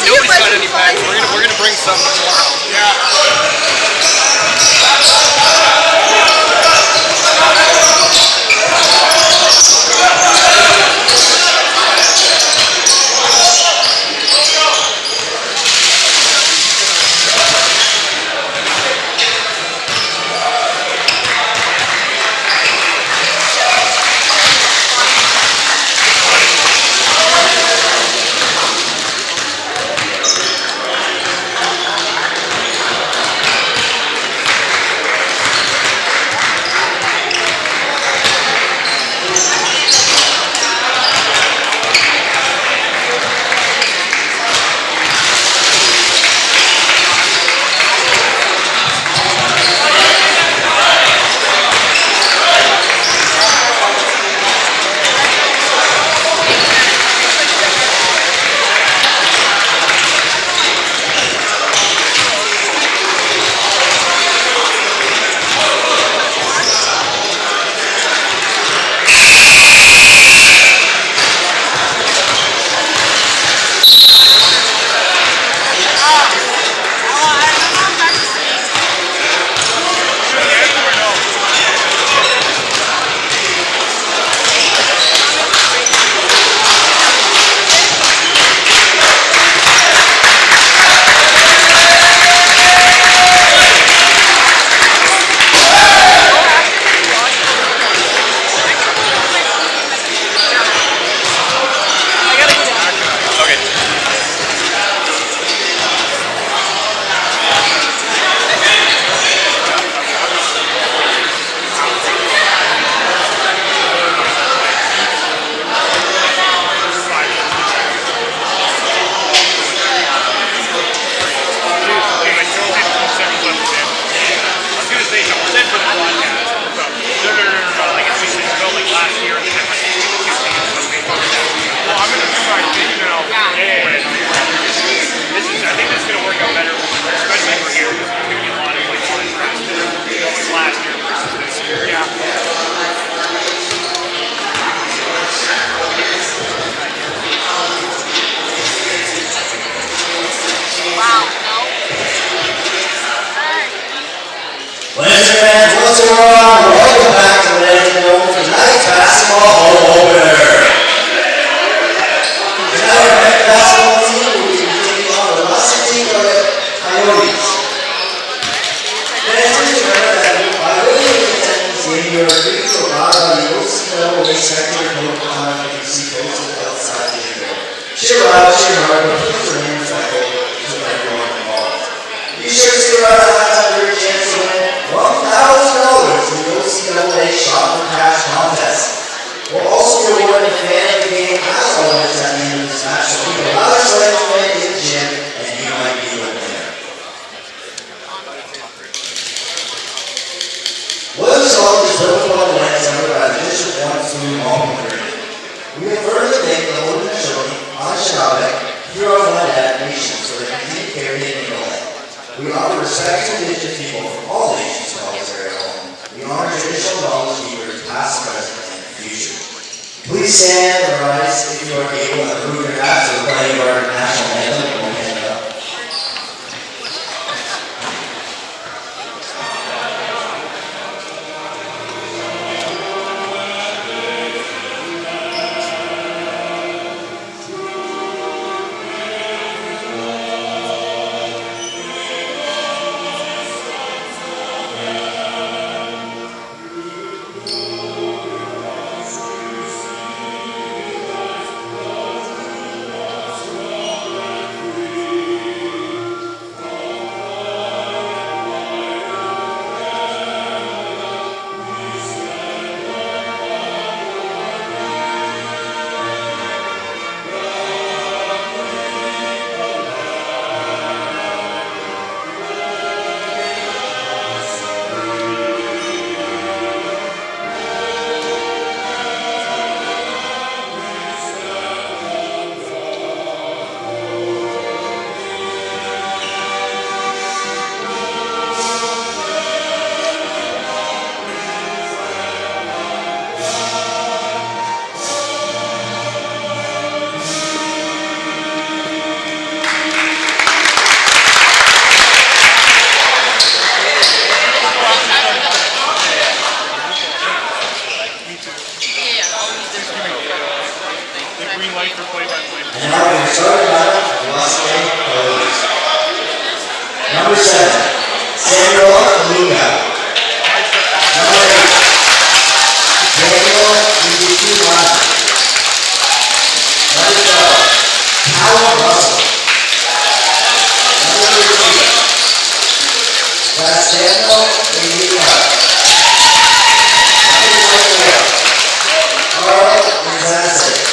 Nobody's got any bags. We're gonna bring some tomorrow. Ladies and gentlemen, what's going on? Welcome back to Ladies and Gentlemen tonight's basketball home opener. Tonight our men's basketball team will be taking on the Washington Coyotes. Fans remember that by way of attendance game, you are free to arrive by the OCLA sector code behind the AC posted outside the window. Cheer loud, cheer hard, but please remain respectful to everyone involved. Be sure to stay around the halftime for your chance to win $1,000 in the OCLA Shot for Cash contest. We'll also be awarding a fan of the game as always at the end of this match, so keep a lot of sweat to win in the gym, and you might be the winner. Williams Hall is built upon the land center by the District 1 Food Hall Community. We would further thank the Holy Facility, Anna Shabak, Hero One Nation for their continued care in England. We honor respect to Indigenous people from all nations to call this area home. We honor traditional knowledge keepers, past, present, and future. Please stand or rise if you are able and remove your hats for the playing of our national anthem. We'll hand it up. green light for play-by-play. And now we're starting out of Los Angeles. Number 7, Samuel Lunga. Number 8, Daniel Ndukumana. Number 12, Callum Russell. Number 13, Bastiano Enrica. Number 24, Carl Gonzalez.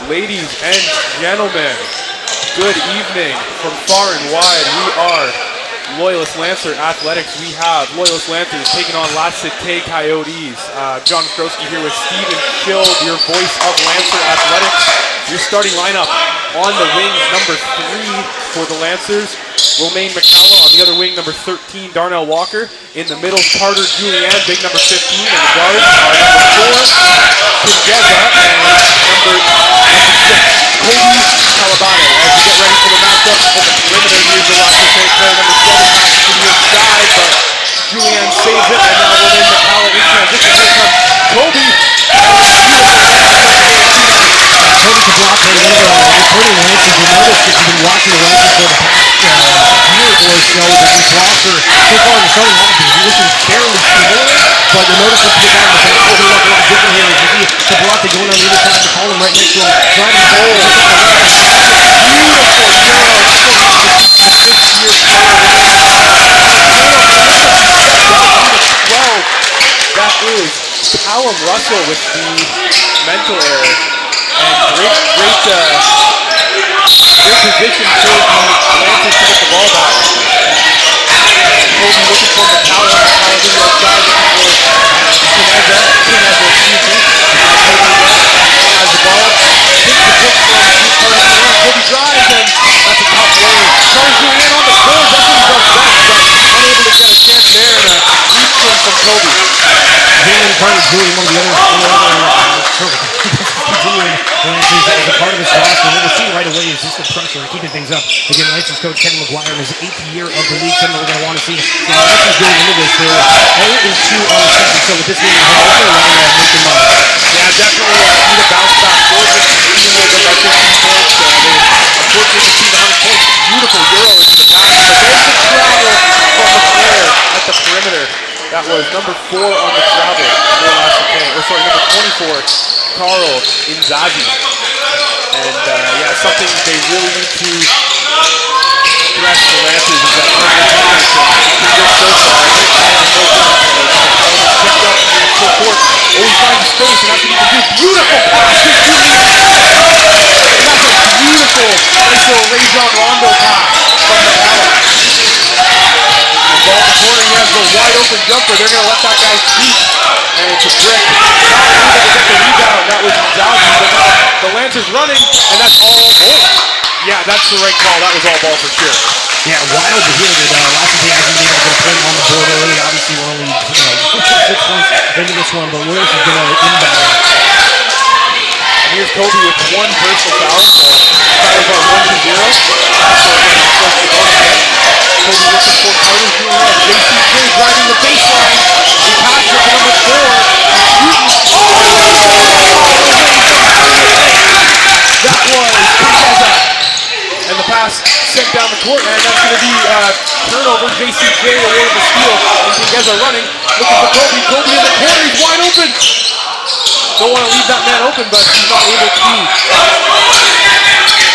Ladies and gentlemen, good evening from far and wide. We are Loyalist Lancer Athletics. We have Loyalist Lancers taking on La Cité Coyotes. John Ostrowski here with Steven Schild, your voice of Lancer Athletics. Your starting lineup on the wing, number 3 for the Lancers, Romain McCalla. On the other wing, number 13, Darnell Walker. In the middle, Carter Julian, big number 15. And the guards are number 4, Pingeza, and number 6, Kobe Calabano. As we get ready for the matchup in the perimeter, here's the La Cité player number 7 passes to the inside, but Julian saves it, and now Romain McCalla in transition. Here comes Kobe. Kobe Cabral, one of our reporting Lancers, you noticed if you've been watching the Lancers for the past year or so, that this roster, so far in the starting lineup, is looking fairly similar, but you'll notice if you get down the bench, they're looking a lot different here. As you see Cabral going on the other side of the column right next to him, trying to hold. That is Callum Russell with the mental error. And great position for the Lancers to get the ball back. Kobe looking for McCalla. McCalla to the outside looking for Pineza, excuse me. Kobe has the ball. Takes the pick from Carter Julian. Kobe drives, and that's a tough play. Carter Julian on the board. That's what he does best, but unable to get a chance there, and a deep swing from Kobe. Jalen Carter Julian, one of the other continuing Lancers as a part of this roster. What we'll see right away is just the pressure and keeping things up. Again, Lancers coach Ken McGuire in his 8th year of the league. Something we're going to want to see. The Lancers going into this, they're 0-2 on the season. So with this game, they're going to want to make them up. Yeah, definitely need a bounce back. Georgia, even though they're by 15 points, they unfortunately received 100 points. Beautiful Euro into the basket. But there's the travel from the player at the perimeter. That was number 4 on the travel for La Cité. Or sorry, number 24, Carl Inzazi. And yeah, something they really need to address the Lancers is that number defense. Just so far, picked up in the full court. Always finds space, and that's what he can do. Beautiful pass to Julian. And that's a beautiful, nice little Rajon Rondo pass from McCalla. Ball in the corner, he has the wide open jumper. They're going to let that guy shoot. And it's a brick. Not able to get the rebound. That was Zazi, but now the Lancers running, and that's all. Oh, yeah, that's the right call. That was all ball for sure. Yeah, wild to hear that La Cité hasn't been able to get a point on the board early. Obviously, we're only 6 points into this one, but Loyalist is going to inbound. And here's Kobe with 1 personal foul. So Tyler's on 1-0. Kobe looking for Carter Julian. JCK driving the baseline. He passes it to number 4. He's shooting. Oh! That was Pineza. sent down the court, and that's going to be turnover. JCJ awarded the steal. And Tingueza running, looking for Kobe. Kobe in the corner, he's wide open. Don't want to leave that man open, but he's not able to.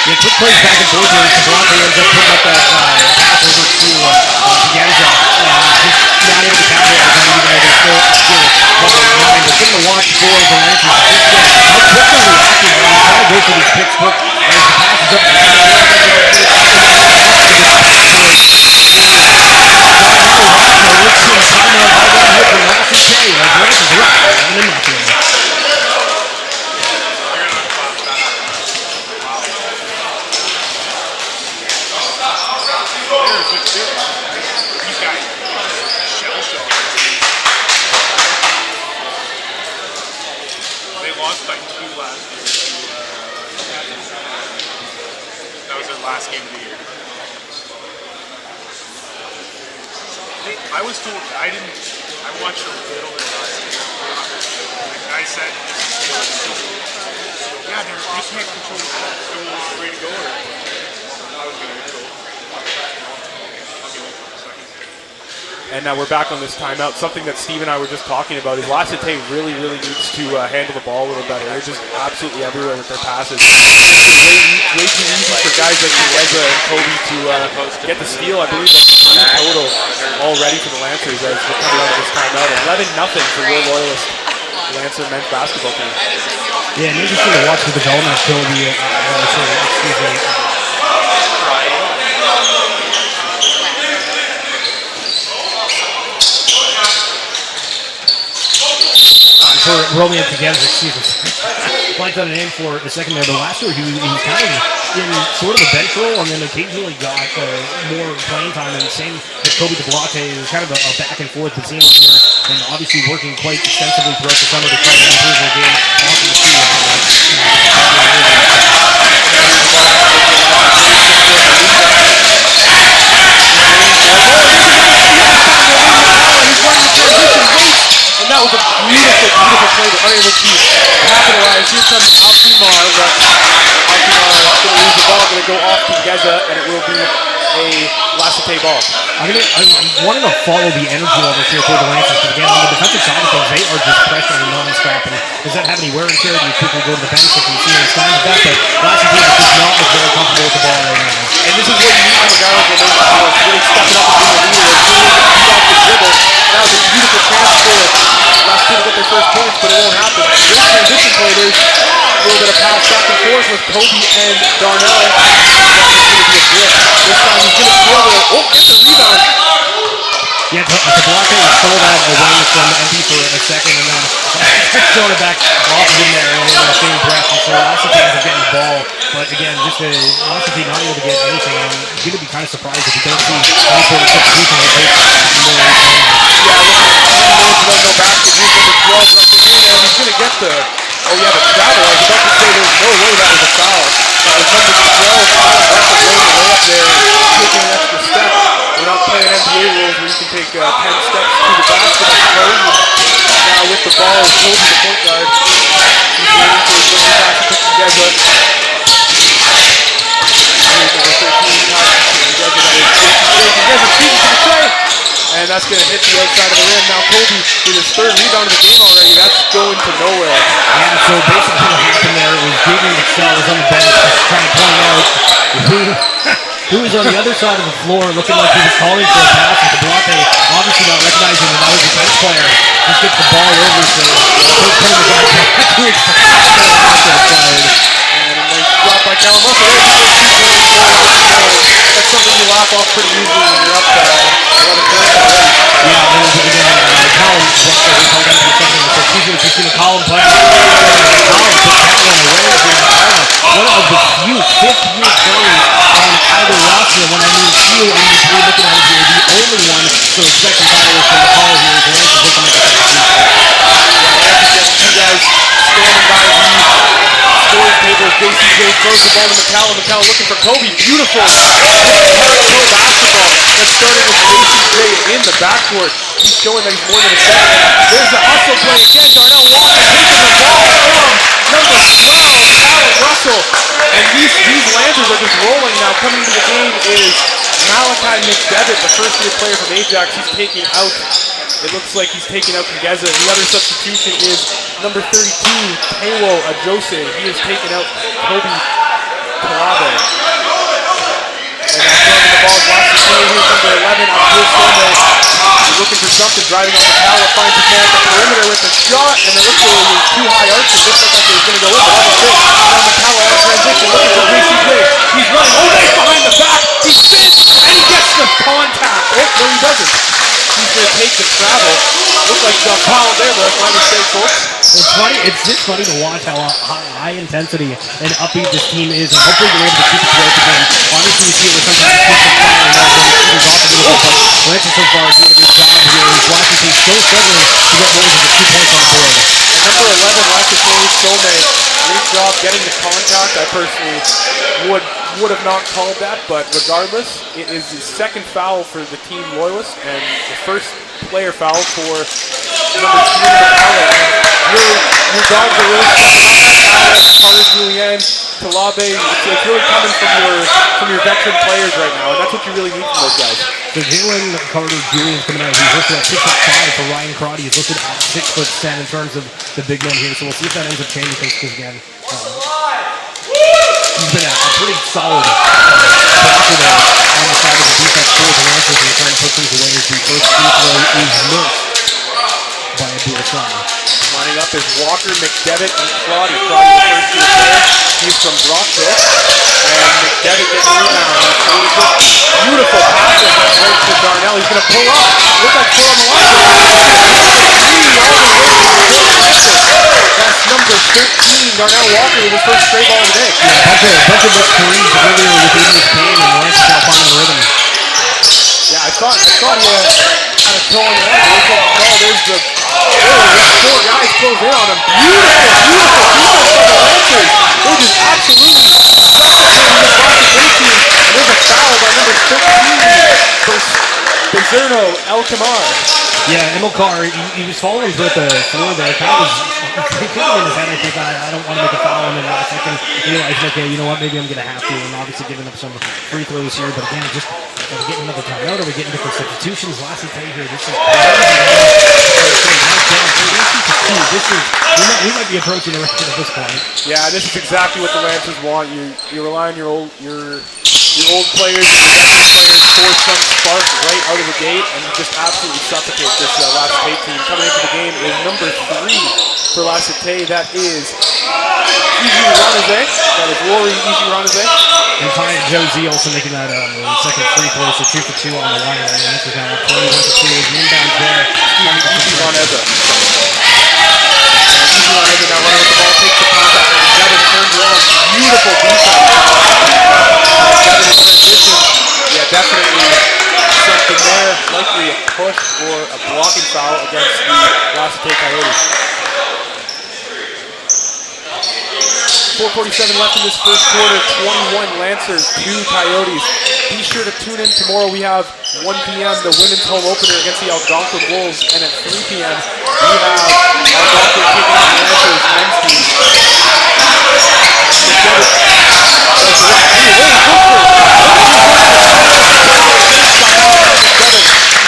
Yeah, quick plays back and forth here. Toronto ends up putting up that pass over to Tingueza. Just not able to capitalize on it, even though they're still running nine. But getting the watch for the Lancers. How quick are they acting? They're trying to go for these picks quick. As the pass is up. They lost by 2 last year. That was their last game of the year. I was told, I watched a little bit last year. The guy said, yeah, they can't control the ball. So we're ready to go. I was going to control. I'll give it for a second. And now we're back on this timeout. Something that Steve and I were just talking about is Lassiter really needs to handle the ball a little better. They're just absolutely everywhere with their passes. It's way too easy for guys like Tingueza and Kobe to get the steal. I believe that's 3 total already for the Lancers as we're coming out of this timeout. 11-0 for your Loyalist Lancer men's basketball team. Yeah, and interesting to watch the development of Kobe. For Romeo Tingueza, excuse me. Blanked on a name for a second there, but last year he was kind of in sort of a bench role and then occasionally got more playing time. And same with Kobe DeBlate, it was kind of a back and forth between them here, and obviously working quite extensively throughout the summer to try to improve their game. Awesome to see. And that was a beautiful play. They're unable to capitalize. Here comes Altimar, but Altimar is going to lose the ball. Going to go off to Tingueza, and it will be a Lassiter ball. I'm wanting to follow the energy levels here for the Lancers, because again, on the defensive side of things, they are just pressuring non-stop. And does that have any wear and tear? Do you quickly go to the bench if you see any signs of that? But Lassiter does not look very comfortable with the ball right now. And this is what you need from a guy like Roberto really stepping up and being a leader. Beat off the dribble. That was a beautiful chance for Lassiter to get their first points, but it won't happen. This transition play, there's a little bit of pass back and forth with Kobe and Darnell. This time he's going to be able to, get the rebound. Yeah, DeBlate stole that away from Empty for a second, and then throwing it back off of him there in the same breath. And so Lassiter ends up getting the ball, but again, just Lassiter not able to get anything. I'm going to be kind of surprised if we don't see any sort of substitution like this more. Yeah, looking at no basket. Here's number 12 rushing in, and he's going to get the. Oh yeah, the travel. I was about to say there's no way that was a foul. That was number 12. Russell blowing the way up there, taking an extra step. We're not playing NBA rules where you can take 10 steps to the basket, I suppose. Now with the ball, Kobe, the point guard. He's waiting for his way back to Tingueza. Here's number 13, Tingueza shooting to the tray. And that's going to hit the outside of the rim. Now Kobe with his 3rd rebound of the game already. That's going to nowhere. Yeah, so basically what happened there was David Excel was on the bench just trying to point out who was on the other side of the floor looking like he was calling for a pass. And DeBlate, obviously not recognizing that was a bench player, just gets the ball over to Coach putting the guy back to his And a nice drop by Callum Russell. That's something you laugh off pretty easily when you're up 11 points already. Yeah, there was again Colin Russell who called out for the second. So usually if you see the Colin play, Colin took that one away from one of the few 5th-year plays on either roster. When I mean few, I mean we're looking at it here, the only one. So expecting followers from the call here is the Lancers looking at the Two guys standing by the scoring table. JCJ throws the ball to McCallum. McCallum looking for Kobe. Beautiful. Pro basketball that started with JCJ in the backcourt. He's showing that he's more than a second. There's the hustle play again. Darnell Walker taking the ball from number 12, Callum Russell. And these Lancers Lancers are just rolling now. Coming into the game is Malachi McDevitt, the first-year player from Ajax. He's taking out, it looks like he's taking out Kageza. The other substitution is number 32, Taiwo Ajose. He is taking out Kobe Kalabe. And now throwing the ball, watch the play. Here's number 11, Abdul Some. He's looking for something, driving on the pallet, finds his man at the perimeter with a shot, and it looks like it was too high arches. Just looked like it was going to go in, but that was good. Now McCallum out of transition, looking for JCJ. He's running, oh, nice behind the back. He spins, and he gets the contact. Oh, no, he doesn't. He's going to take the travel. Looks like he got fouled there, but that's my mistake, folks. It's funny. It's just funny to watch how high intensity and upbeat this team is, and hopefully they're able to keep it throughout the game. Obviously, you see it with sometimes it takes some time and then it peters off a little bit, but Lancers so far is doing a good job here. Washington still struggling to get more than the 2 points on the board. Number 11, Lakatory Some, great job getting the contact. I personally would have not called that, but regardless, it is the second foul for the team Loyalists and the first player foul for number 3, McCallum. Your dogs are really stepping up that foul. Carter Julian, Talabe, it's really coming from your veteran players right now, and that's what you really need from those guys. So Jalen Carter Julian's coming out. He's listed at 6'5" for Ryan Crotty. He's listed at 6'10" in terms of the big men here. So we'll see if that ends up changing things because again, he's been a pretty solid blocker there on the side of the defense for the Lancers and trying to put things away as the first free throw is missed by Abdul Some. Lining up is Walker, McDevitt, and Crotty. Crotty, the first-year player. He's from Brockville. And McDevitt getting the rebound. Beautiful pass right to Darnell. He's going to pull up. Look at pull on the line. That's number 13, Darnell Walker, with his first straight ball of the day. Yeah, a bunch of those threes earlier within this game, and the Lancers now finding the rhythm. Yeah, I thought he had kind of throwing it out. There's the... four guys close in on him. Beautiful defense by the Lancers. They're just absolutely suffocating this Rocket team. And there's a foul by number 15 for Bezerno El-Kamar. Yeah, Emilcar, he was following throughout the floor there. Kind of was thinking in his head, I think, I don't want to make a foul. And then last second, he realized, okay, you know what, maybe I'm going to have to. And obviously giving up some free throws here. But again, just are we getting another timeout? Are we getting different substitutions? Lastly, tell you here, this is we might be approaching the record at this point. Yeah, this is exactly what the Lancers want. You rely on your old players and your veteran players for some spark right out of the gate, and you just absolutely suffocate this La Cité team. Coming into the game is number 3 for La Cité. That is Easy Ranaze. That is Rory Easy Ranaze. And Josie also making that second free throw, so 2 for 2 on the line. And the Lancers now 21 for 2. Inbound there. Easy Ranaze. Easy Ranaze now running with the ball, takes the contact, and Devin turns around. Beautiful defense. Devin in transition. Yeah, definitely something there. Likely a push or a blocking foul against the La Cité Coyotes. 4:47 left in this first quarter. 21 Lancers, 2 Coyotes. Be sure to tune in tomorrow. We have 1 p.m. the women's home opener against the Algonquin Wolves, and at 3 p.m. we have Algonquin taking on the Lancers men's team.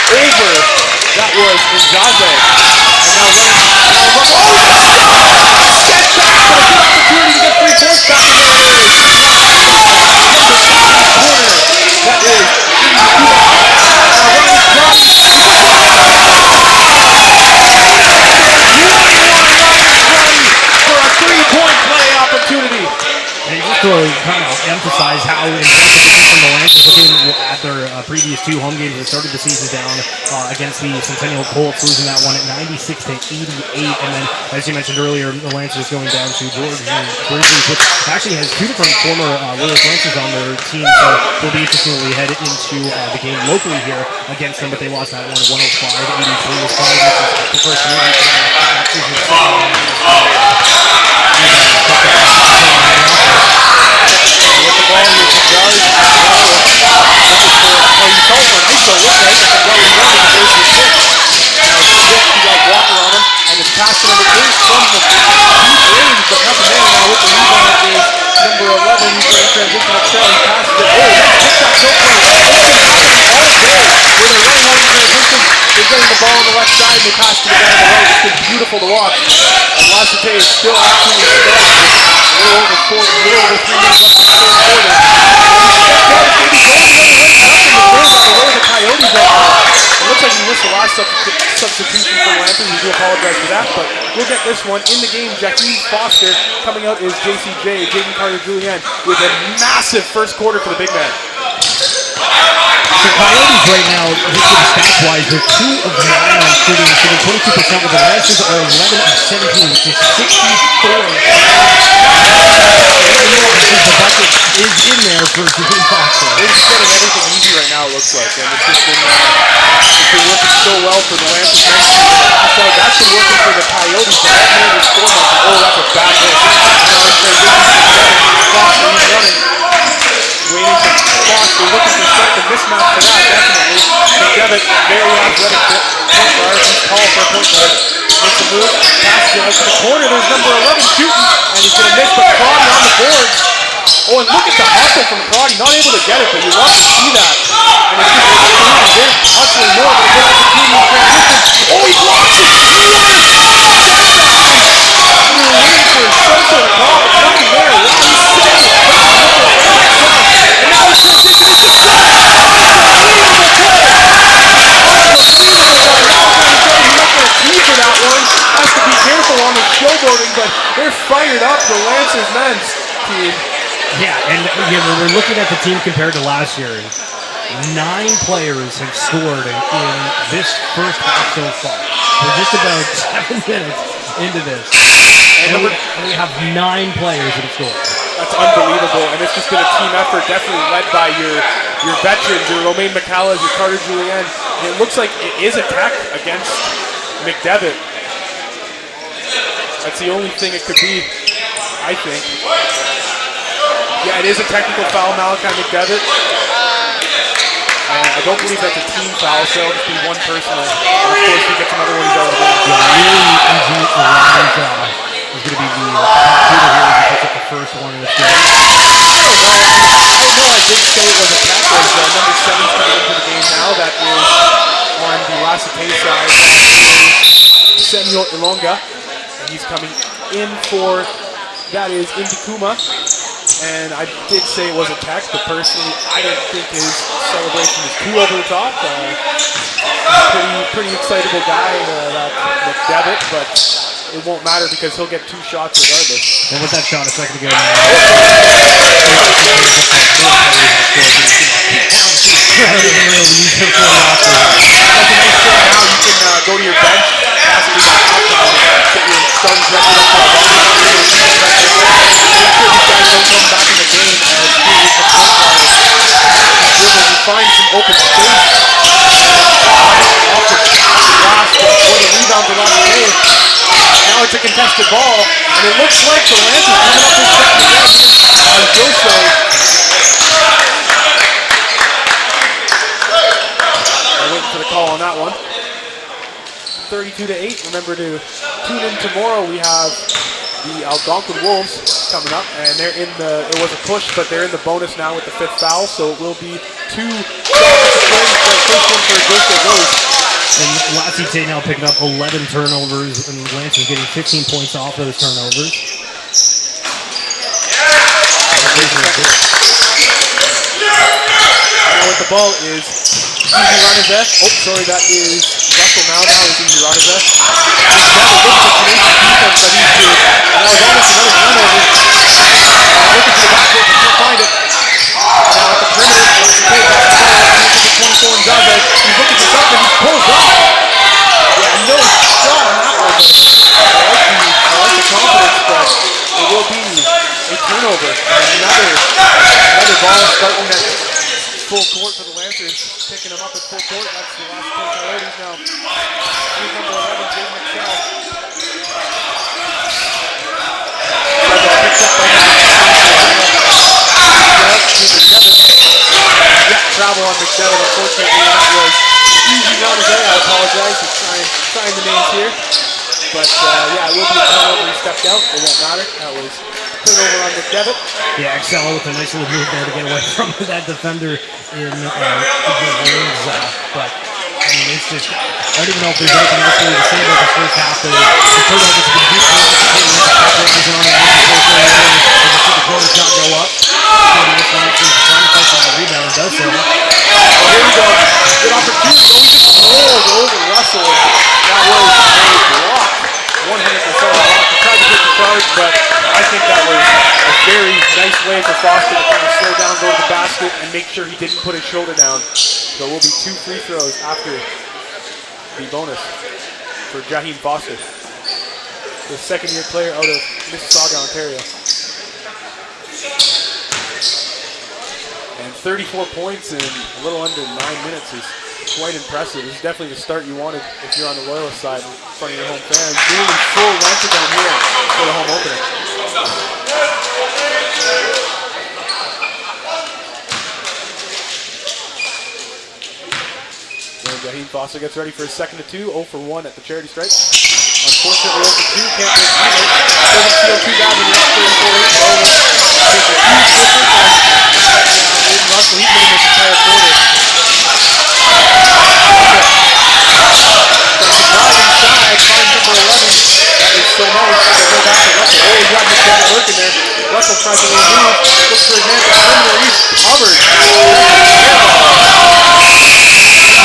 Over. That was Nzaze. And to kind of emphasize how impressive from the Lancers looking at their previous 2 home games that started the season down against the Centennial Colts, losing that one at 96-88. And then, as you mentioned earlier, the Lancers going down to George Grizzlies, which actually has 2 different former Loyalist Lancers on their team. So it'll be interesting when we head into the game locally here against them. But they lost that one 105-83. Was probably the first meeting that season. with the ball, here's the guard. He fell for an ISO. Look right, that's a well running. There's the 6. Now 6, he got Walker on him, and it's passed to number 8 from the deep range, but nothing there. Now with the rebound is number 11. He's in transition at 7. painful to watch. And Lassiter is still absolutely stuck with a little over 3 minutes left in the third quarter. And he's stepped out, maybe going the other way up in the third by the way the Coyotes are. It looks like he missed the last substitution for Lampers. We do apologize for that, but we'll get this one in the game. Jaheim Foster coming out is JCJ, Jaden Carter-Julian, with a massive first quarter for the big man. The Coyotes right now, stats-wise, they're 2 of 9 on shooting 22%, but the Lancers are 11 of 17, which is 64. The bucket is in there for Jaheim Foster. They're just getting everything easy right now, it looks like, and it's been working so well for the Lancers. So that's been working for the Coyotes, but that man is scoring like, oh, that's a bad hit. Now it's Foster, he's running. Waiting for Foster, looking for something mismatch for that, definitely. McDevitt, very athletic point guard. He's tall for a point guard. Makes a move, passes it out to the corner. There's number 11 shooting, and he's going to miss, but Crotty on the boards. Oh, and look at the hustle from Crotty. Not able to get it, but you love to see that. And it's just they're hustling more, but a good opportunity in transition. Oh, he blocks it! We were waiting for some sort of call, but nothing there. Wow, he's sitting it. And now he's transitioning to shot. Unbelievable play. Unbelievable. Now he's not going to key for that one. Has to be careful on the showboating, but they're fired up, the Lancers men's team. Yeah, and again, we're looking at the team compared to last year. 9 players have scored in this first half so far. We're just about 7 minutes into this. And we have 9 players that have scored. That's unbelievable, and it's just been a team effort, definitely led by your veterans, your Romain McCallas, your Carter Julian. And it looks like it is a tech against McDevitt. That's the only thing it could be, I think. Yeah, it is a technical foul, Malachi McDevitt. I don't believe that's a team foul, so it'll just be one personal. And of course, he gets another one, he's out of the game. Yeah, really easy for Ryan is going to be the shooter here as he puts up the first one in this game. I did say it was a tech. There's number 7 coming into the game now. That is on the Lassiter side. Samuel Ilonga. And he's coming in for, that is Indikuma. And I did say it was a tech, but personally, I didn't think his celebration was too over the top. Pretty excitable guy, that McDevitt, but it won't matter because he'll get 2 shots regardless. And with that shot a second ago, Go to your bench, possibly get your starting record up to the make sure these guys don't come back in the game as he is the point guard. You find some open space off the glass for the rebound to Lassiter. Now it's a contested ball, and it looks like the Lancers coming up with second again here on Joso. I'm waiting for the call on that one. 32-8. Remember to tune in tomorrow. We have the Algonquin Wolves coming up, and they're in the, it was a push, but they're in the bonus now with the 5th foul, so it will be 2 shots. The first one for Joso goes. And Lassiter now picking up 11 turnovers, and Lancers getting 15 points off those turnovers. Now with the ball is Easy Ranazeth. Oh, sorry, that is Russell now. Now is Easy Ranazeth. Now looking for Canadian defense that he's doing. And that was almost another turnover. Looking for the backcourt, but can't find it. Now at the perimeter, Lassiter back to the ball. Looking for 24 and Zaza. He's looking for something. He's pulled up. Yeah, no shot on that one. I like the confidence, but it will be a turnover. And another ball starting at full court for the Lancers. Picking him up at full court. That's the last play Coyotes now. Here's number 11, Jay McShell. Picked up by travel on McDevitt, unfortunately. That was easy not today. I apologize for trying the names here. But yeah, it will be a turnover. He stepped out. It won't matter. That was turnover on McDevitt. Yeah, Excella with a nice little move there to get away from that defender in the wings. But I mean, it's just I don't even know if there's anything else really to say about this first half. The turnovers have been huge for us. The quarter shot go up. This one is trying to fight for the rebound. Does so. Oh, here we go. Good opportunity. Oh, he just rolled over Russell. That was a block. 100% block. He tried to take the charge, but I think that was a very nice way for Foster to kind of slow down, go to the basket, and make sure he didn't put his shoulder down. So we'll be 2 free throws after the bonus for Jaheim Foster, the second-year player out of Mississauga, Ontario. And 34 points in a little under 9 minutes is quite impressive. This is definitely the start you wanted if you're on the Loyalist side in front of your home fans. Nearly full Lancer down here for the home opener. And Jaheim Foster gets ready for his second to 2, 0 for 1 at the charity stripe. Unfortunately, 0 for 2, can't make either. Doesn't feel too bad when you're up 34-8. Takes a huge difference. Aiden Russell, he's been in this entire quarter. Drive inside, finds number 11. That is so nice. They go back to Russell. Oh, he's got McDermott working there. Russell tries to remove. Looks for his hand to perimeter. He's covered.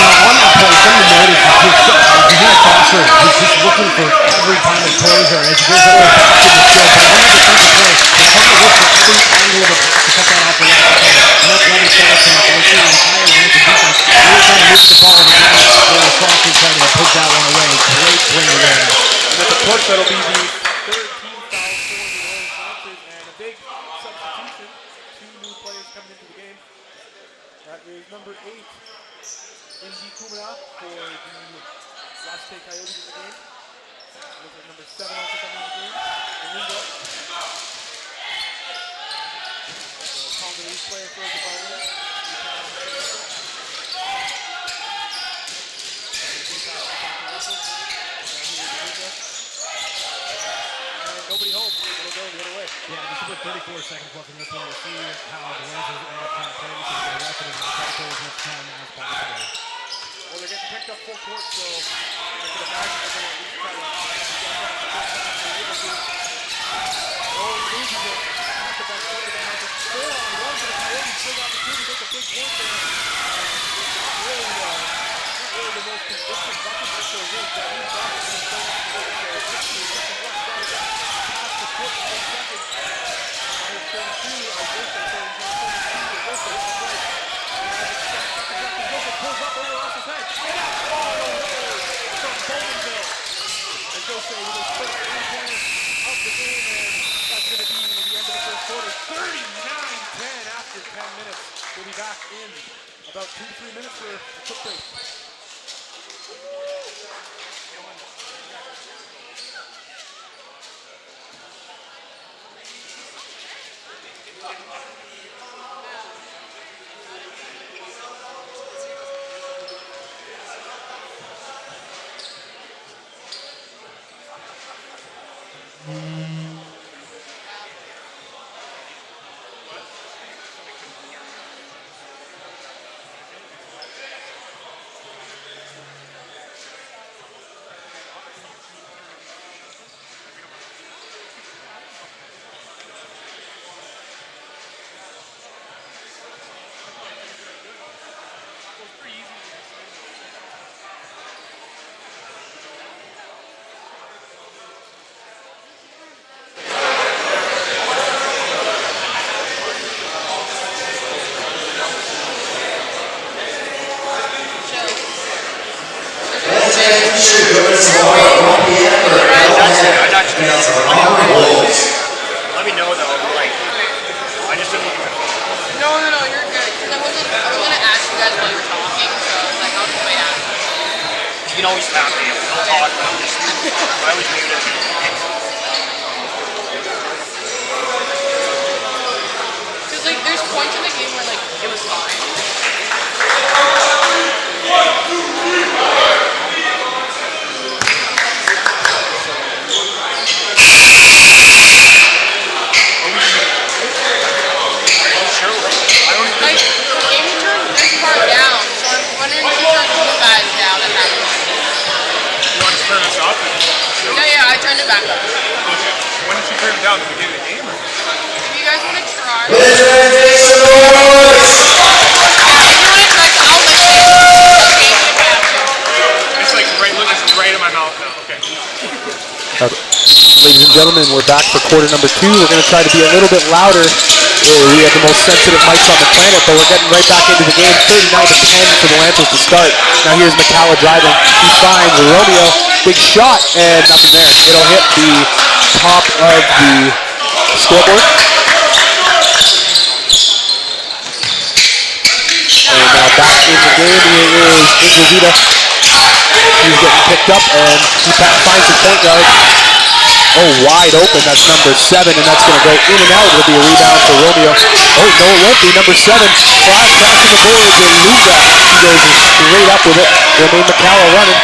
On that play, something to notice is Jaheim Foster is just looking for every time it closer as he goes up there back to the field. But on that defensive play, he's trying to look for every angle of the pass to cut that off the left hand. And that's why he set up some up. We're seeing an entire range of defense really trying to move the ball in the ground where Foster trying to put that one away. Great swing away. And that's a push. That'll be the third team foul for the Loyalist Lancers. And a big substitution. 2 new players coming into the game. That is number 8. Indy Kumara for the Last State Coyotes in the game. Looks like number 7 also coming in the game. Lingo. So Congolese player throws the ball in. And nobody home. It'll go the other way. Yeah, just about 34 seconds left in this one. We'll see how the Lancers end up trying to play this and get arrested in the Capitals next time as possible. Well, they're getting picked up full court, so I could imagine they're going to at least try to get that. Oh, he loses it. Back to back shot to the Hunters. 4 on 1 for the Coyotes. Big opportunity to make a big point there. Not really the most consistent bucket that goes in. Jaheim Foster is going to throw off the 60 seconds left. Started past the court in 1 second. Minus 32. I wish I said he's going to play the Wilson. It's right. Pulls up over Ross's head. Oh, no. From Bowmanville. And Jose with his first 3-pointer of the game, and that's going to be the end of the first quarter. 39-10 after 10 minutes. We'll be back in about 2 to 3 minutes for a quick break. Let me know though, like, I just didn't look at my phone. No, you're good. Because I was gonna ask you guys while you were talking, so I was like, I'll just wait after. You can always stop me if we don't talk, but I always mute it. Because like, there's points in the game where like it was fine. Like, the game turned this part down, so I'm wondering if you turned you guys down at that point. turn it back up. Okay. When did you turn it down? At the beginning of the game? Or? If you guys want to try, Let's make some noise! if you want to try, I'll let you. Okay, if you have to. It's like it's right in my mouth now. Okay. Ladies and gentlemen, we're back for quarter number 2. We're going to try to be a little bit louder. We have the most sensitive mics on the planet, but we're getting right back into the game. 39-10 for the Lancers to start. Now here's McCalla driving. He finds Romeo. Big shot, and nothing there. It'll hit the top of the scoreboard. And now back in the game, here is Ingrazita. He's getting picked up, and he finds his point guard. Oh, wide open. That's number 7, and that's going to go in and out. It'll be a rebound for Romeo. Oh, no, it won't be. Number 7, flash crossing the boards, and Lunga. He goes straight up with it. Romain McCalla running.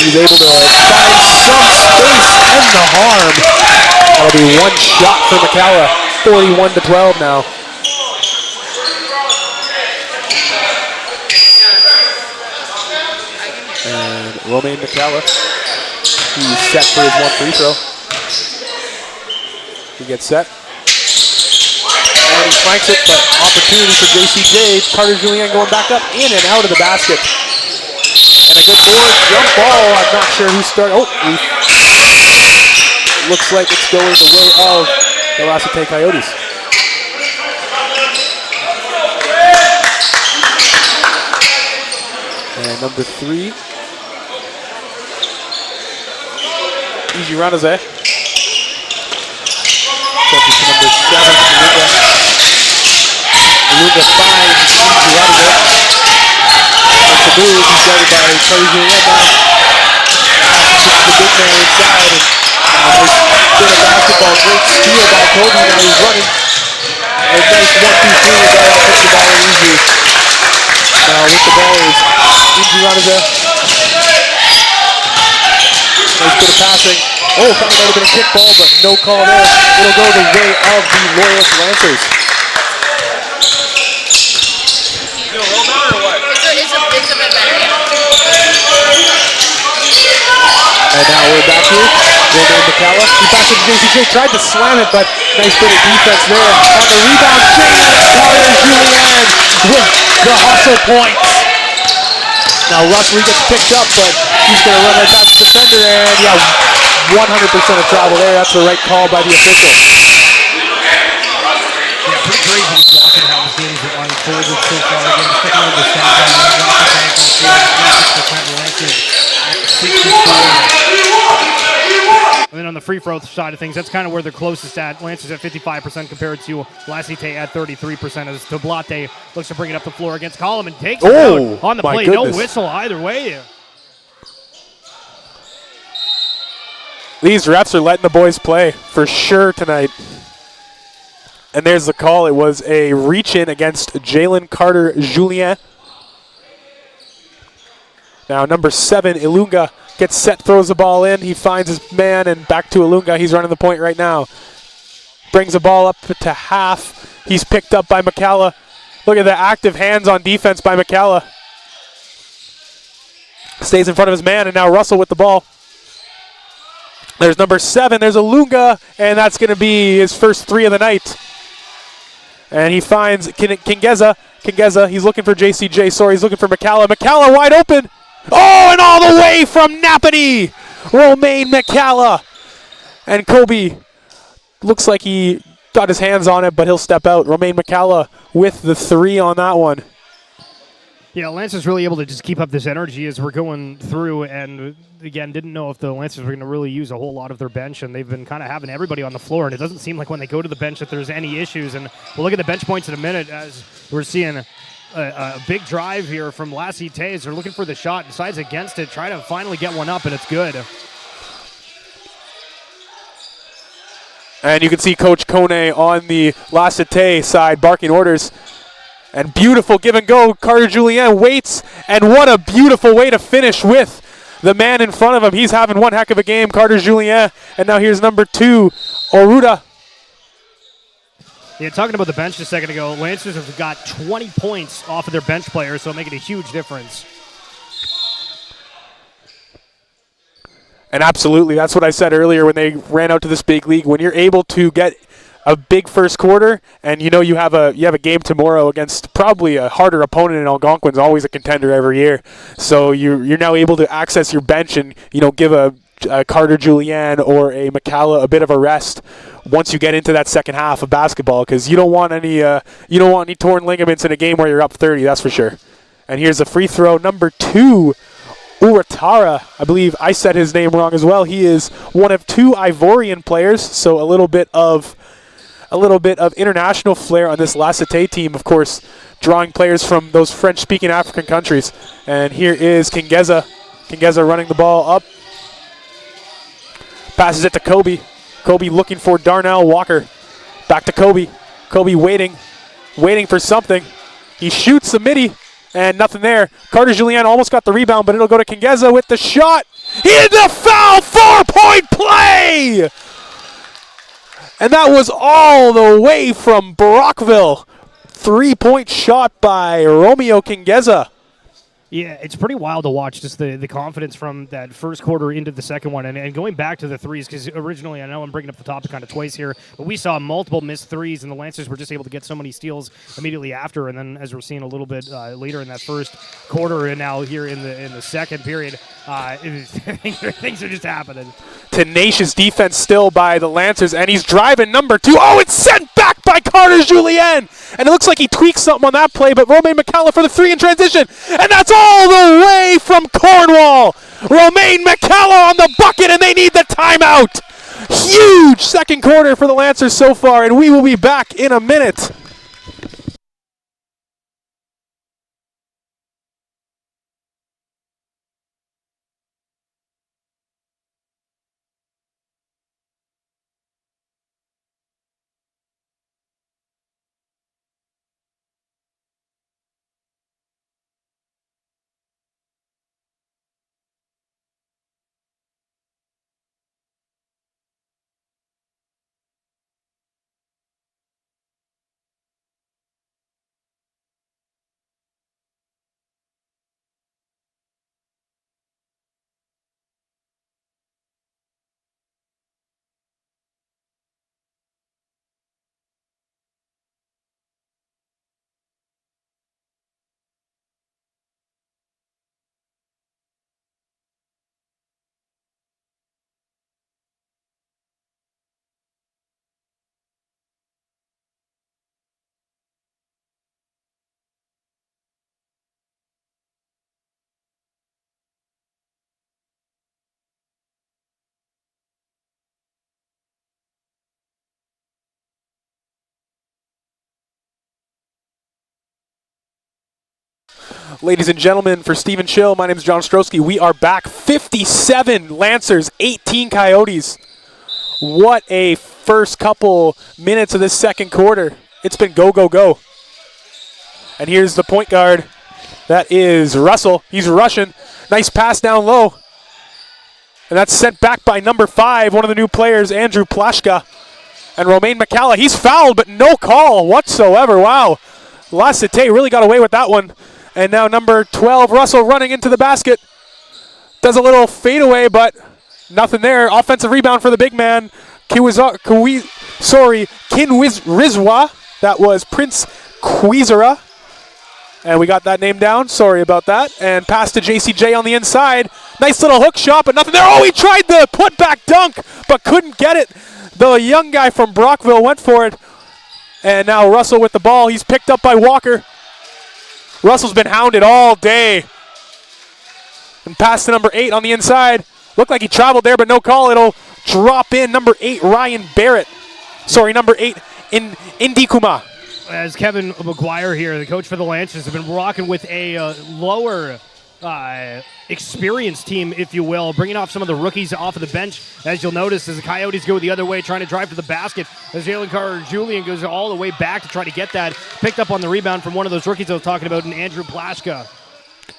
He's able to find some space and the harm. That'll be one shot for McCalla. 41-12 now. And Romain McCalla, he's set for his 1 free throw. He gets set. And he flanks it, but opportunity for JCJ. Carter Julien going back up, in and out of the basket. And a good board, jump ball. I'm not sure who started. Oh, looks like it's going the way of the Lassite Coyotes. And number 3. Easy run is there. Number 7, Lunga finds Easy run is there. That's the move. He's guarded by Carter Julien now. Passes the big man inside. And bit of basketball. Great steal by Kobe. Now he's running. A nice 1-2-3. The guy puts the ball in Easy. Now with the ball is Easy run is there. Nice bit of passing. Oh, thought it might have been a kick ball, but no call there. It'll go the way of the Loyalist Lancers. Is it a little better or what? It's a bit better. And now we're back here. Romain McCalla. He passes to JCJ. Tried to slam it, but nice bit of defense there. On the rebound, Carter Julien with the hustle points. Now Russell gets picked up, but he's going to run right back to the defender, and yeah, 100% of travel there. That's the right call by the official. Yeah, pretty crazy just watching how this game has unfolded so far. Again, sticking with the stat line, and then on the free throw side of things, that's kind of where they're closest at. Lancers at 55% compared to Lassite at 33%, as Tablate looks to bring it up the floor against Column and takes it out on the play. Goodness. No whistle either way. These refs are letting the boys play for sure tonight. And there's the call. It was a reach-in against Jalen Carter Julien. Now number 7, Ilunga, gets set, throws the ball in. He finds his man, and back to Ilunga. He's running the point right now. Brings the ball up to half. He's picked up by McCalla. Look at the active hands on defense by McCalla. Stays in front of his man, and now Russell with the ball. There's number 7. There's Ilunga, and that's going to be his first 3 of the night. And he finds Kingeza. Kingeza, he's looking for JCJ. Sorry, he's looking for McCalla. McCalla wide open. Oh, and all the way from Napanee, Romain McCalla. And Kobe looks like he got his hands on it, but he'll step out. Romain McCalla with the 3 on that one. Yeah, Lancers really able to just keep up this energy as we're going through, and again, didn't know if the Lancers were going to really use a whole lot of their bench, and they've been kind of having everybody on the floor, and it doesn't seem like when they go to the bench that there's any issues, and we'll look at the bench points in a minute as we're seeing a big drive here from Lassite as they're looking for the shot, decides against it, try to finally get one up, and it's good. And you can see Coach Kone on the Lassite side barking orders. And beautiful give and go. Carter Julien waits, and what a beautiful way to finish with the man in front of him. He's having one heck of a game, Carter Julien. And now here's number 2, Oruda. Yeah, talking about the bench a second ago, Lancers have got 20 points off of their bench players, so making a huge difference. And absolutely, that's what I said earlier when they ran out to this big league. When you're able to get a big first quarter, and you know you have a game tomorrow against probably a harder opponent in Algonquin's always a contender every year. So you're now able to access your bench and give a Carter Julian or a McCalla a bit of a rest once you get into that second half of basketball, because you don't want any torn ligaments in a game where you're up 30. That's for sure. And here's a free throw, number 2. Uratara, I believe I said his name wrong as well. He is one of 2 Ivorian players, so a little bit of international flair on this La Cité team, of course, drawing players from those French-speaking African countries. And here is Kingeza. Kingeza running the ball up. Passes it to Kobe. Kobe looking for Darnell Walker. Back to Kobe. Kobe waiting for something. He shoots the midi, and nothing there. Carter Julian almost got the rebound, but it'll go to Kingeza with the shot. He had the foul, 4-point play! And that was all the way from Brockville. 3-point shot by Romeo Kingeza. Yeah, it's pretty wild to watch, just the confidence from that first quarter into the second one. And going back to the threes, because originally, I know I'm bringing up the topic kind of twice here, but we saw multiple missed threes, and the Lancers were just able to get so many steals immediately after. And then, as we're seeing a little bit later in that first quarter, and now here in the second period, things are just happening. Tenacious defense still by the Lancers, and he's driving number 2. Oh, it's sent back by Carter Julian! And it looks like he tweaked something on that play, but Romain McCalla for the 3 in transition. And that's all the way from Cornwall. Romain McCalla on the bucket, and they need the timeout. Huge second quarter for the Lancers so far, and we will be back in a minute. Ladies and gentlemen, for Stephen Chill, my name is John Ostrowski. We are back. 57 Lancers, 18 Coyotes. What a first couple minutes of this second quarter. It's been go, go, go. And here's the point guard. That is Russell. He's rushing. Nice pass down low. And that's sent back by number 5, one of the new players, Andrew Plashka. And Romain McCalla, he's fouled, but no call whatsoever. Wow. La Cité really got away with that one. And now number 12, Russell, running into the basket. Does a little fadeaway, but nothing there. Offensive rebound for the big man, Kinwizwa. That was Prince Quizera. And we got that name down. Sorry about that. And pass to JCJ on the inside. Nice little hook shot, but nothing there. Oh, he tried the put-back dunk, but couldn't get it. The young guy from Brockville went for it. And now Russell with the ball. He's picked up by Walker. Russell's been hounded all day. And pass to number 8 on the inside. Looked like he traveled there, but no call. It'll drop in number 8, Ryan Barrett. Sorry, number 8, Indikuma. As Kevin McGuire here, the coach for the Lancers, have been rocking with a lower experienced team, if you will, bringing off some of the rookies off of the bench. As you'll notice, as the Coyotes go the other way, trying to drive to the basket, as Jalen Carter Julian goes all the way back to try to get that. Picked up on the rebound from one of those rookies I was talking about, in Andrew Plashka.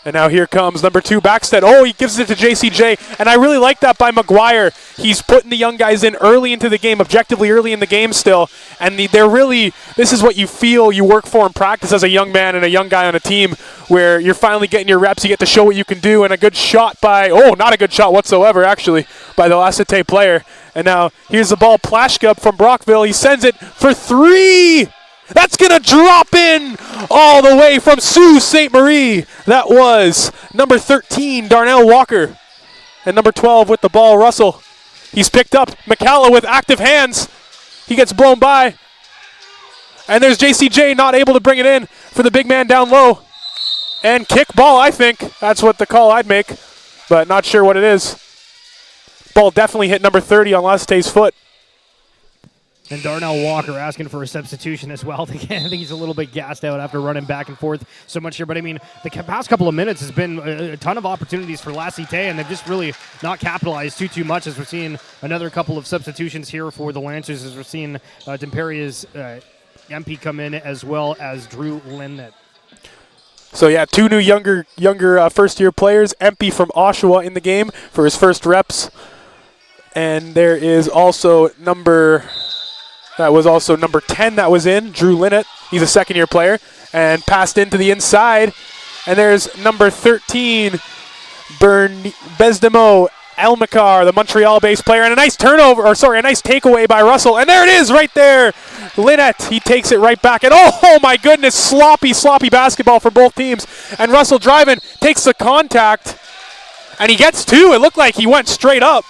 And now here comes number 2, Backstead. Oh, he gives it to JCJ, and I really like that by McGuire. He's putting the young guys in early into the game, objectively early in the game still, and they're really, this is what you feel you work for in practice as a young man and a young guy on a team, where you're finally getting your reps, you get to show what you can do, and a good shot by, oh, not a good shot whatsoever, actually, by the Lacete player. And now here's the ball, Plashka from Brockville. He sends it for 3! That's going to drop in all the way from Sault Ste. Marie. That was number 13, Darnell Walker. And number 12 with the ball, Russell. He's picked up. McCalla with active hands. He gets blown by. And there's JCJ not able to bring it in for the big man down low. And kick ball, I think. That's what the call I'd make, but not sure what it is. Ball definitely hit number 30 on Lacete's foot. And Darnell Walker asking for a substitution as well. Again, I think he's a little bit gassed out after running back and forth so much here. But I mean, the past couple of minutes has been a ton of opportunities for Lacete, and they've just really not capitalized too much, as we're seeing another couple of substitutions here for the Lancers, as we're seeing Demperia's MP come in, as well as Drew Linnet. So yeah, 2 new younger first-year players. MP from Oshawa in the game for his first reps. And there is also number 10 that was in, Drew Linnet. He's a second-year player, and passed into the inside. And there's number 13, Bezdemo Elmikar, the Montreal-based player, and a nice takeaway by Russell. And there it is right there. Linnet, he takes it right back. And oh my goodness, sloppy basketball for both teams. And Russell driving, takes the contact, and he gets 2. It looked like he went straight up.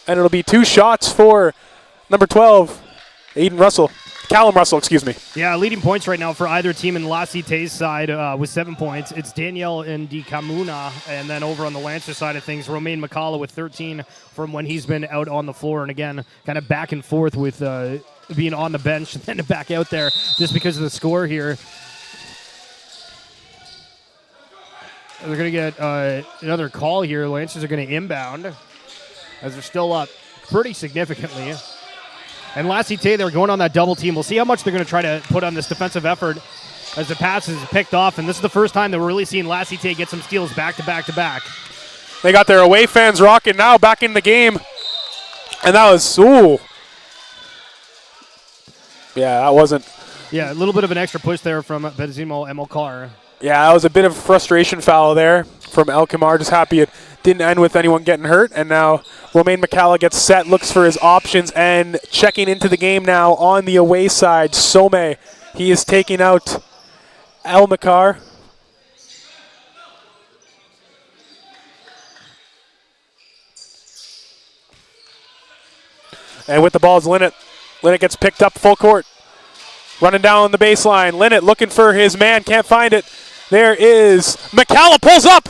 And it'll be 2 shots for number 12, Callum Russell, excuse me. Yeah, leading points right now for either team in Lacete's side with 7 points. It's Daniel Ndicamuna, and then over on the Lancer side of things, Romain McCalla with 13 from when he's been out on the floor. And again, kind of back and forth with being on the bench and then back out there just because of the score here. They're going to get another call here. Lancers are going to inbound, as they're still up pretty significantly. And Lacete, they're going on that double team. We'll see how much they're going to try to put on this defensive effort as the pass is picked off. And this is the first time that we're really seeing Lacete get some steals back to back to back. They got their away fans rocking now, back in the game. And that was, ooh. Yeah, that wasn't. Yeah, a little bit of an extra push there from Benzimo Emilcar. Yeah, that was a bit of a frustration foul there from Elkamar. Just happy it didn't end with anyone getting hurt. And now Romain McCalla gets set, looks for his options, and checking into the game now on the away side, Some. He is taking out Elmakar. And with the ball is Linnet. Linnet gets picked up full court. Running down the baseline. Linnet looking for his man, can't find it. There is McCalla, pulls up.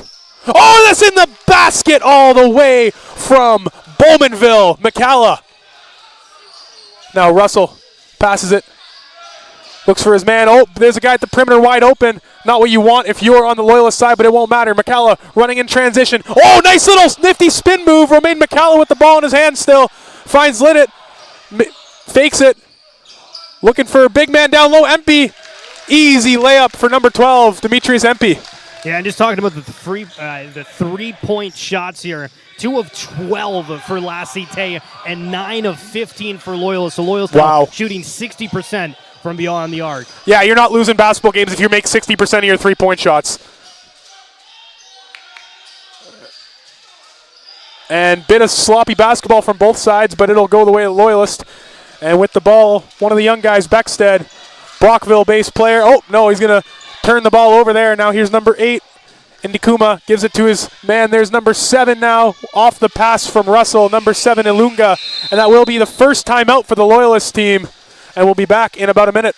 Oh, that's in the basket all the way from Bowmanville. McCalla. Now Russell passes it. Looks for his man. Oh, there's a guy at the perimeter wide open. Not what you want if you're on the Loyalist side, but it won't matter. McCalla running in transition. Oh, nice little nifty spin move. Romain McCalla with the ball in his hand still. Finds Linnet. Fakes it. Looking for a big man down low. Empey. Easy layup for number 12, Demetrius Empey. Yeah, and just talking about the 3-point shots here. 2 of 12 for Lacete and 9 of 15 for Loyalist. So Loyalist Wow. shooting 60% from beyond the arc. Yeah, you're not losing basketball games if you make 60% of your 3-point shots. And bit of sloppy basketball from both sides, but it'll go the way of Loyalist. And with the ball, one of the young guys, Beckstead, Brockville-based player. Oh, no, he's going to turn the ball over there. Now here's number 8. Ndikuma gives it to his man. There's number 7 now off the pass from Russell. Number 7, Ilunga. And that will be the first timeout for the Loyalist team. And we'll be back in about a minute.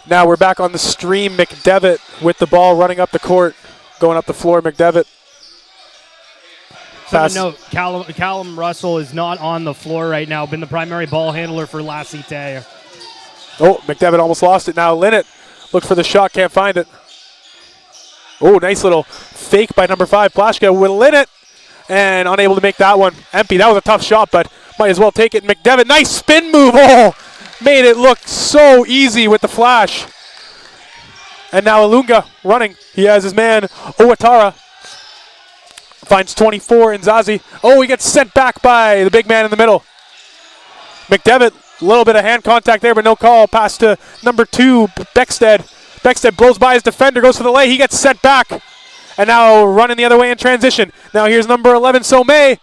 Now we're back on the stream. McDevitt with the ball running up the court, going up the floor. McDevitt. So to note, Callum Russell is not on the floor right now, been the primary ball handler for La Cité. Oh, McDevitt almost lost it now. Linnett looked for the shot, can't find it. Oh, nice little fake by number 5, Plashka with Linnett, and unable to make that one. Empty, that was a tough shot, but might as well take it. McDevitt, nice spin move. Oh, made it look so easy with the flash. And now Ilunga running. He has his man, Owatara. Finds 24 in Zazi. Oh, he gets sent back by the big man in the middle. McDevitt, a little bit of hand contact there, but no call. Pass to number 2, Beckstead. Beckstead blows by his defender, goes for the lay. He gets sent back. And now running the other way in transition. Now here's number 11, Somé.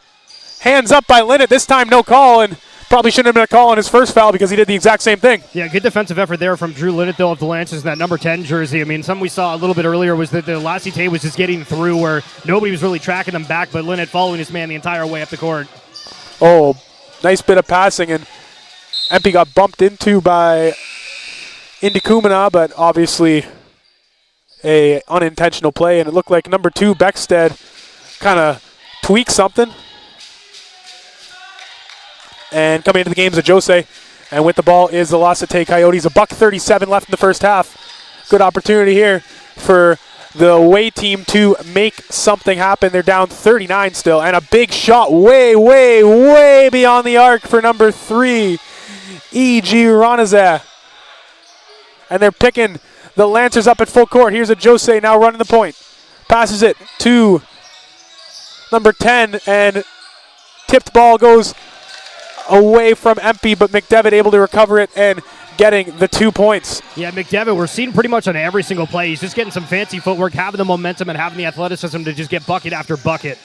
Hands up by Linnett. This time no call, and probably shouldn't have been a call on his first foul because he did the exact same thing. Yeah, good defensive effort there from Drew Linnett, though, of the Lancers in that number 10 jersey. I mean, something we saw a little bit earlier was that the La Cité was just getting through where nobody was really tracking them back, but Linnett following his man the entire way up the court. Oh, nice bit of passing, and Empey got bumped into by Indikumana, but obviously a unintentional play, and it looked like number 2, Beckstead, kind of tweaked something. And coming into the game is a Jose, and with the ball is the La Cité Coyotes. $1:37 left in the first half. Good opportunity here for the away team to make something happen. They're down 39 still, and a big shot way, way, way beyond the arc for number 3, E.G. Ranazeh. And they're picking the Lancers up at full court. Here's a Jose now running the point. Passes it to number 10, and tipped ball goes away from Empey, but McDevitt able to recover it and getting the 2 points. Yeah, McDevitt, we're seeing pretty much on every single play. He's just getting some fancy footwork, having the momentum and having the athleticism to just get bucket after bucket.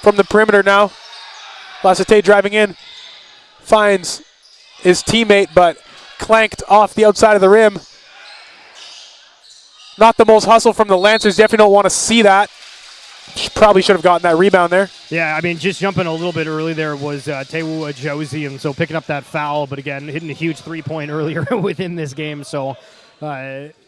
From the perimeter now, La Cité driving in, finds his teammate, but clanked off the outside of the rim. Not the most hustle from the Lancers. Definitely don't want to see that. Probably should have gotten that rebound there. Yeah, I mean, just jumping a little bit early there was Tewu Josie, and so picking up that foul, but again, hitting a huge three-point earlier within this game, so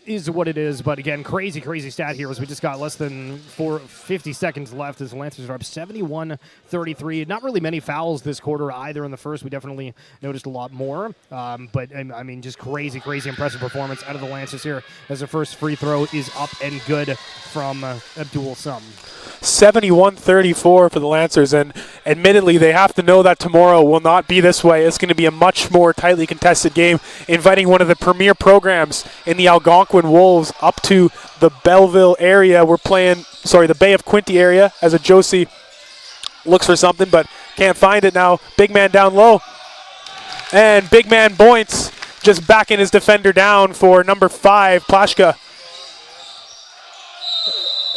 is what it is. But again, crazy stat here as we just got less than 50 seconds left as the Lancers are up 71-33. Not really many fouls this quarter either in the first. We definitely noticed a lot more. But, I mean, just crazy impressive performance out of the Lancers here as the first free throw is up and good from Abdul Sum. 71-34 for the Lancers, and admittedly they have to know that tomorrow will not be this way. It's going to be a much more tightly contested game, inviting one of the premier programs in the Algonquin Wolves up to the Belleville area. The Bay of Quinte area, as a Josie looks for something but can't find it now. Big man down low, and big man Boyntz just backing his defender down for number 5, Plashka.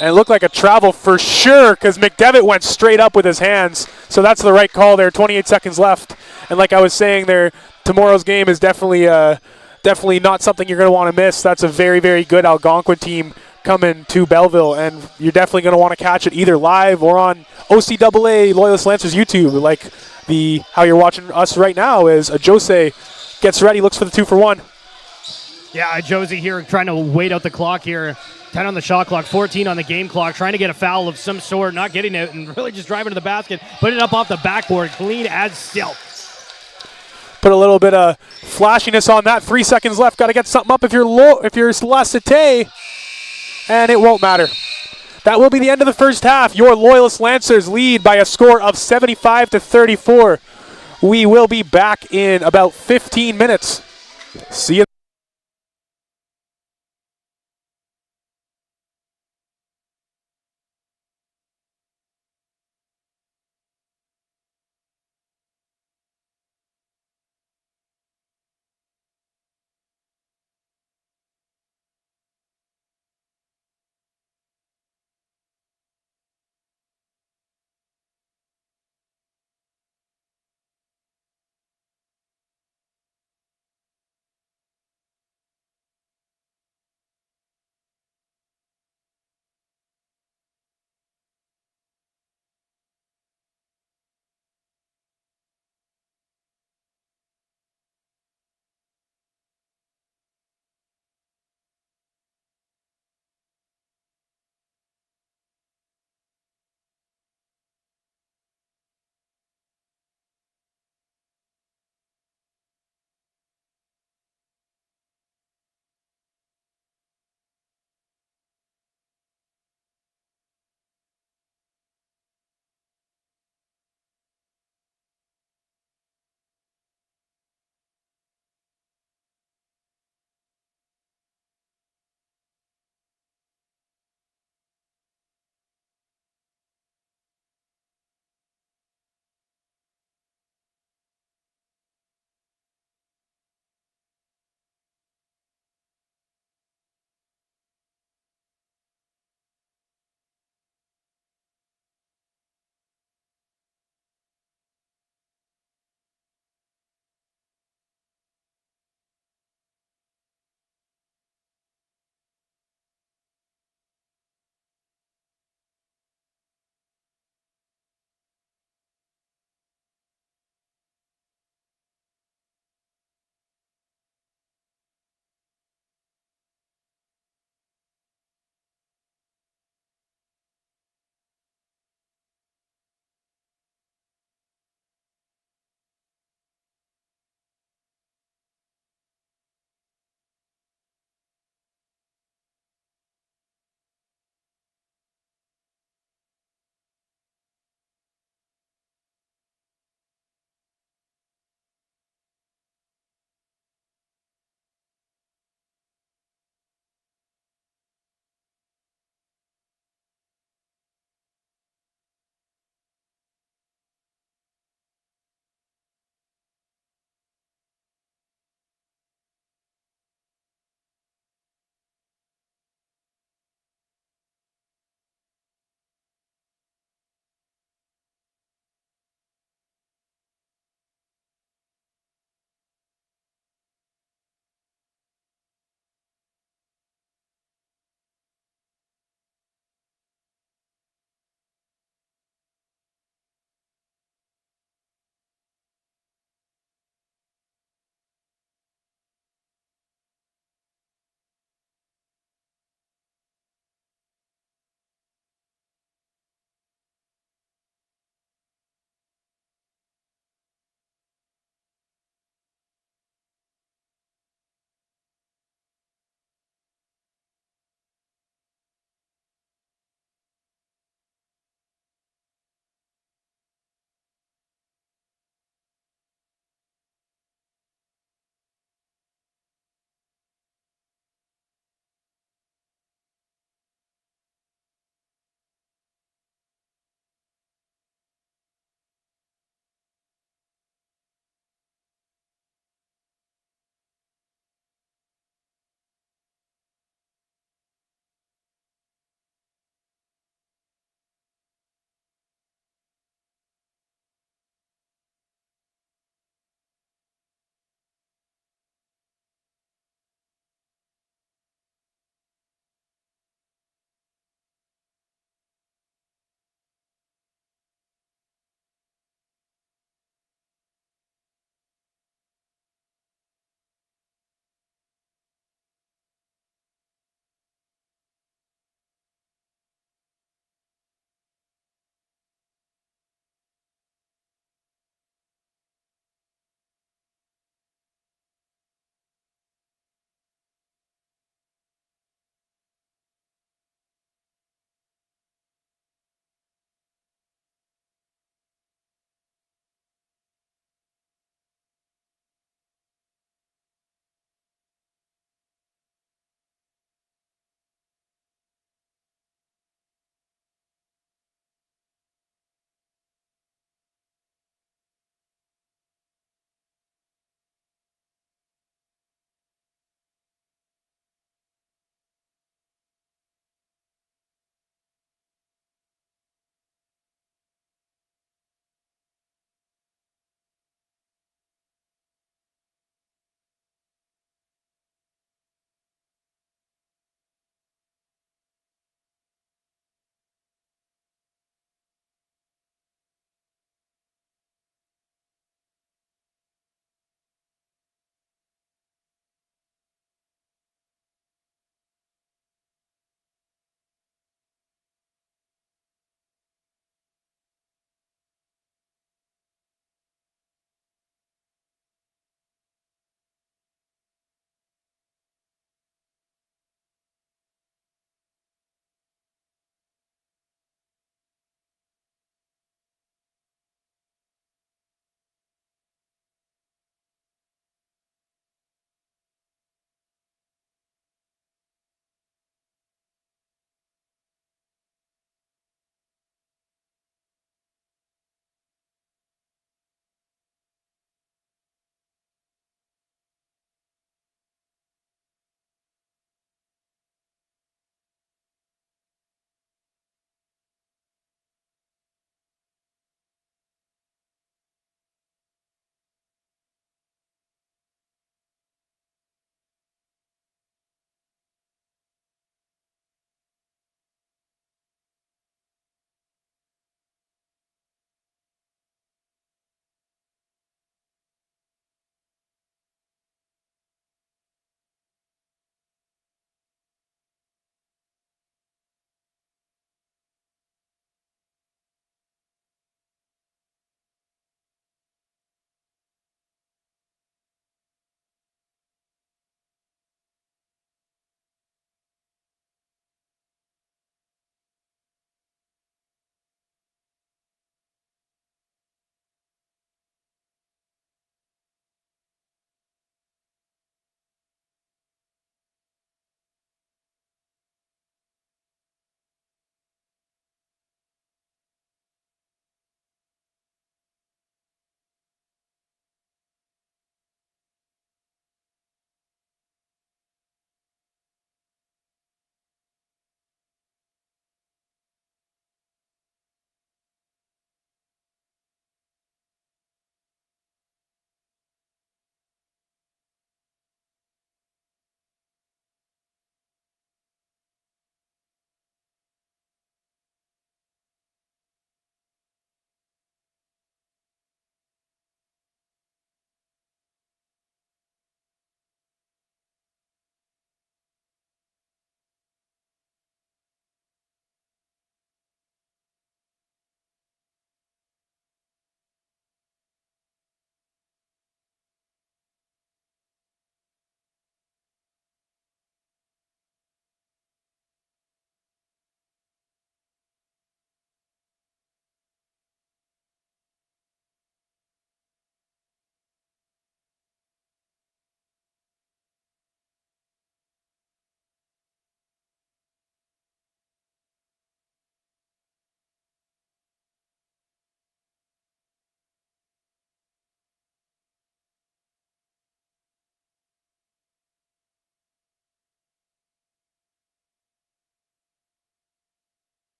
And it looked like a travel for sure because McDevitt went straight up with his hands. So that's the right call there. 28 seconds left. And like I was saying there, tomorrow's game is definitely not something you're going to want to miss. That's a very, very good Algonquin team coming to Belleville. And you're definitely going to want to catch it either live or on OCAA Loyalist Lancers YouTube. Like how you're watching us right now is a Jose gets ready, looks for the 2-for-1. Yeah, Josie here trying to wait out the clock here. 10 on the shot clock, 14 on the game clock, trying to get a foul of some sort, not getting it, and really just driving to the basket, putting it up off the backboard, clean as silk. Put a little bit of flashiness on that. 3 seconds left. Got to get something up if you're La Cité, and it won't matter. That will be the end of the first half. Your Loyalist Lancers lead by a score of 75-34. We will be back in about 15 minutes. See you.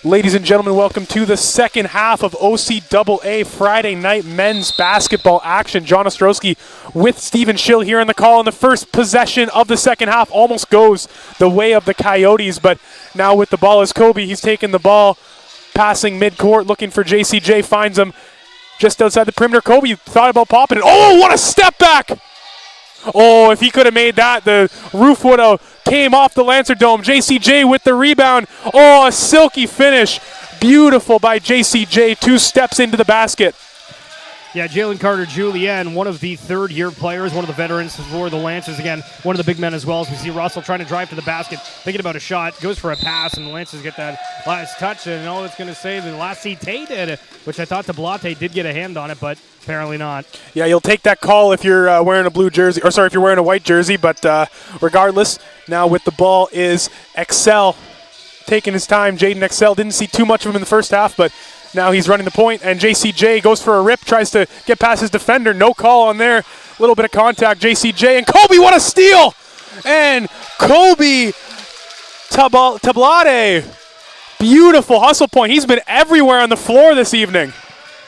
Ladies and gentlemen, welcome to the second half of OCAA Friday night men's basketball action. John Ostrowski with Stephen Schill here in the call, and the first possession of the second half almost goes the way of the Coyotes, but now with the ball is Kobe. He's taking the ball, passing midcourt, looking for JCJ, finds him just outside the perimeter. Kobe thought about popping it. Oh, what a step back! Oh, if he could have made that, the roof would have came off the Lancer Dome. JCJ with the rebound. Oh, a silky finish. Beautiful by JCJ. 2 steps into the basket. Yeah, Jalen Carter-Julian, one of the third-year players, one of the veterans for the Lancers. Again, one of the big men as well, as we see Russell trying to drive to the basket, thinking about a shot, goes for a pass, and the Lancers get that last touch. And all it's going to say, the last Tay did it, which I thought Tablate did get a hand on it, but apparently not. Yeah, you'll take that call if you're wearing a blue jersey, or sorry, if you're wearing a white jersey, but regardless, now with the ball is Excel taking his time. Jaden Excel didn't see too much of him in the first half, but now he's running the point, and JCJ goes for a rip, tries to get past his defender. No call on there. A little bit of contact. JCJ and Kobe, what a steal! And Kobe Tablate, beautiful hustle point. He's been everywhere on the floor this evening.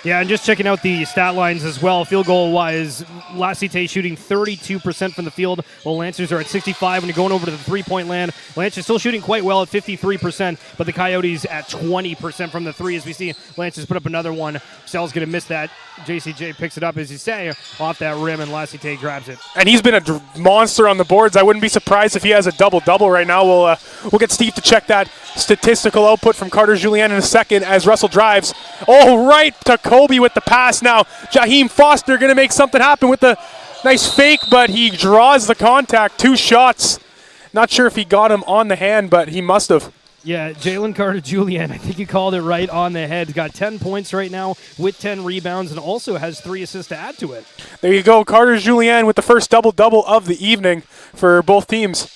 Yeah, and just checking out the stat lines as well, field goal-wise, Lacite shooting 32% from the field, while Lancers are at 65. When you're going over to the three-point land, Lancers still shooting quite well at 53%, but the Coyotes at 20% from the three. As we see, Lancers put up another one. Cell's going to miss that. JCJ picks it up, as you say, off that rim, and Lacite grabs it. And he's been a monster on the boards. I wouldn't be surprised if he has a double-double right now. We'll get Steve to check that statistical output from Carter-Julian in a second as Russell drives. Oh, right to Kobe with the pass now. Jaheim Foster going to make something happen with the nice fake, but he draws the contact. 2 shots. Not sure if he got him on the hand, but he must have. Yeah, Jalen Carter-Julian, I think you called it right on the head. Got 10 points right now with 10 rebounds and also has 3 assists to add to it. There you go. Carter-Julian with the first double-double of the evening for both teams.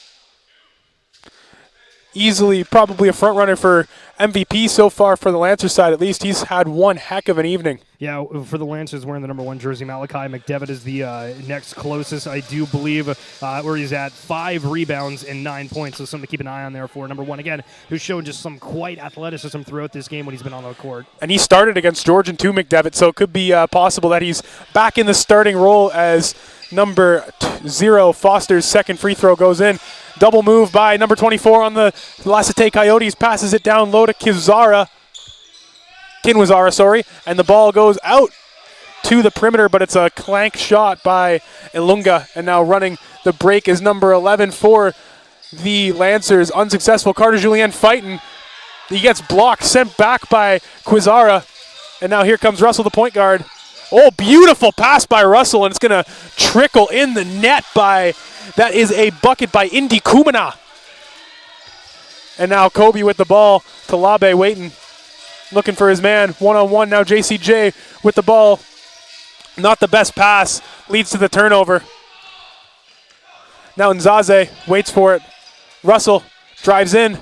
Easily probably a front runner for MVP so far for the Lancers side. At least he's had one heck of an evening. Yeah, for the Lancers wearing the number 1 jersey, Malachi McDevitt is the next closest, I do believe, where he's at 5 rebounds and 9 points. So something to keep an eye on there for number 1 again, who's shown just some quite athleticism throughout this game when he's been on the court. And he started against Georgian too, McDevitt, so it could be possible that he's back in the starting role as number 0. Foster's second free throw goes in. Double move by number 24 on the Lacite Coyotes. Passes it down low to Kinwazara, and the ball goes out to the perimeter, but it's a clank shot by Ilunga. And now running the break is number 11 for the Lancers. Unsuccessful. Carter-Julian fighting. He gets blocked, sent back by Kinwazara. And now here comes Russell, the point guard. Oh, beautiful pass by Russell, and it's going to trickle in the net by... That is a bucket by Indy Kumana. And now Kobe with the ball. Talabe waiting, looking for his man. One-on-one now. JCJ with the ball. Not the best pass. Leads to the turnover. Now Nzaze waits for it. Russell drives in.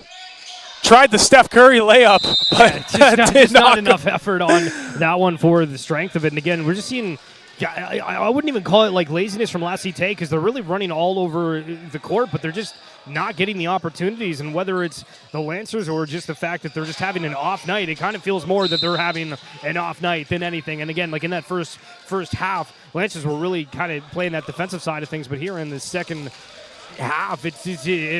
Tried the Steph Curry layup, but just not enough effort on that one for the strength of it. And again, we're just seeing... Yeah, I wouldn't even call it like laziness from Lacite because they're really running all over the court, but they're just not getting the opportunities. And whether it's the Lancers or just the fact that they're just having an off night, it kind of feels more that they're having an off night than anything. And again, like in that first half, Lancers were really kind of playing that defensive side of things, but here in the second half, it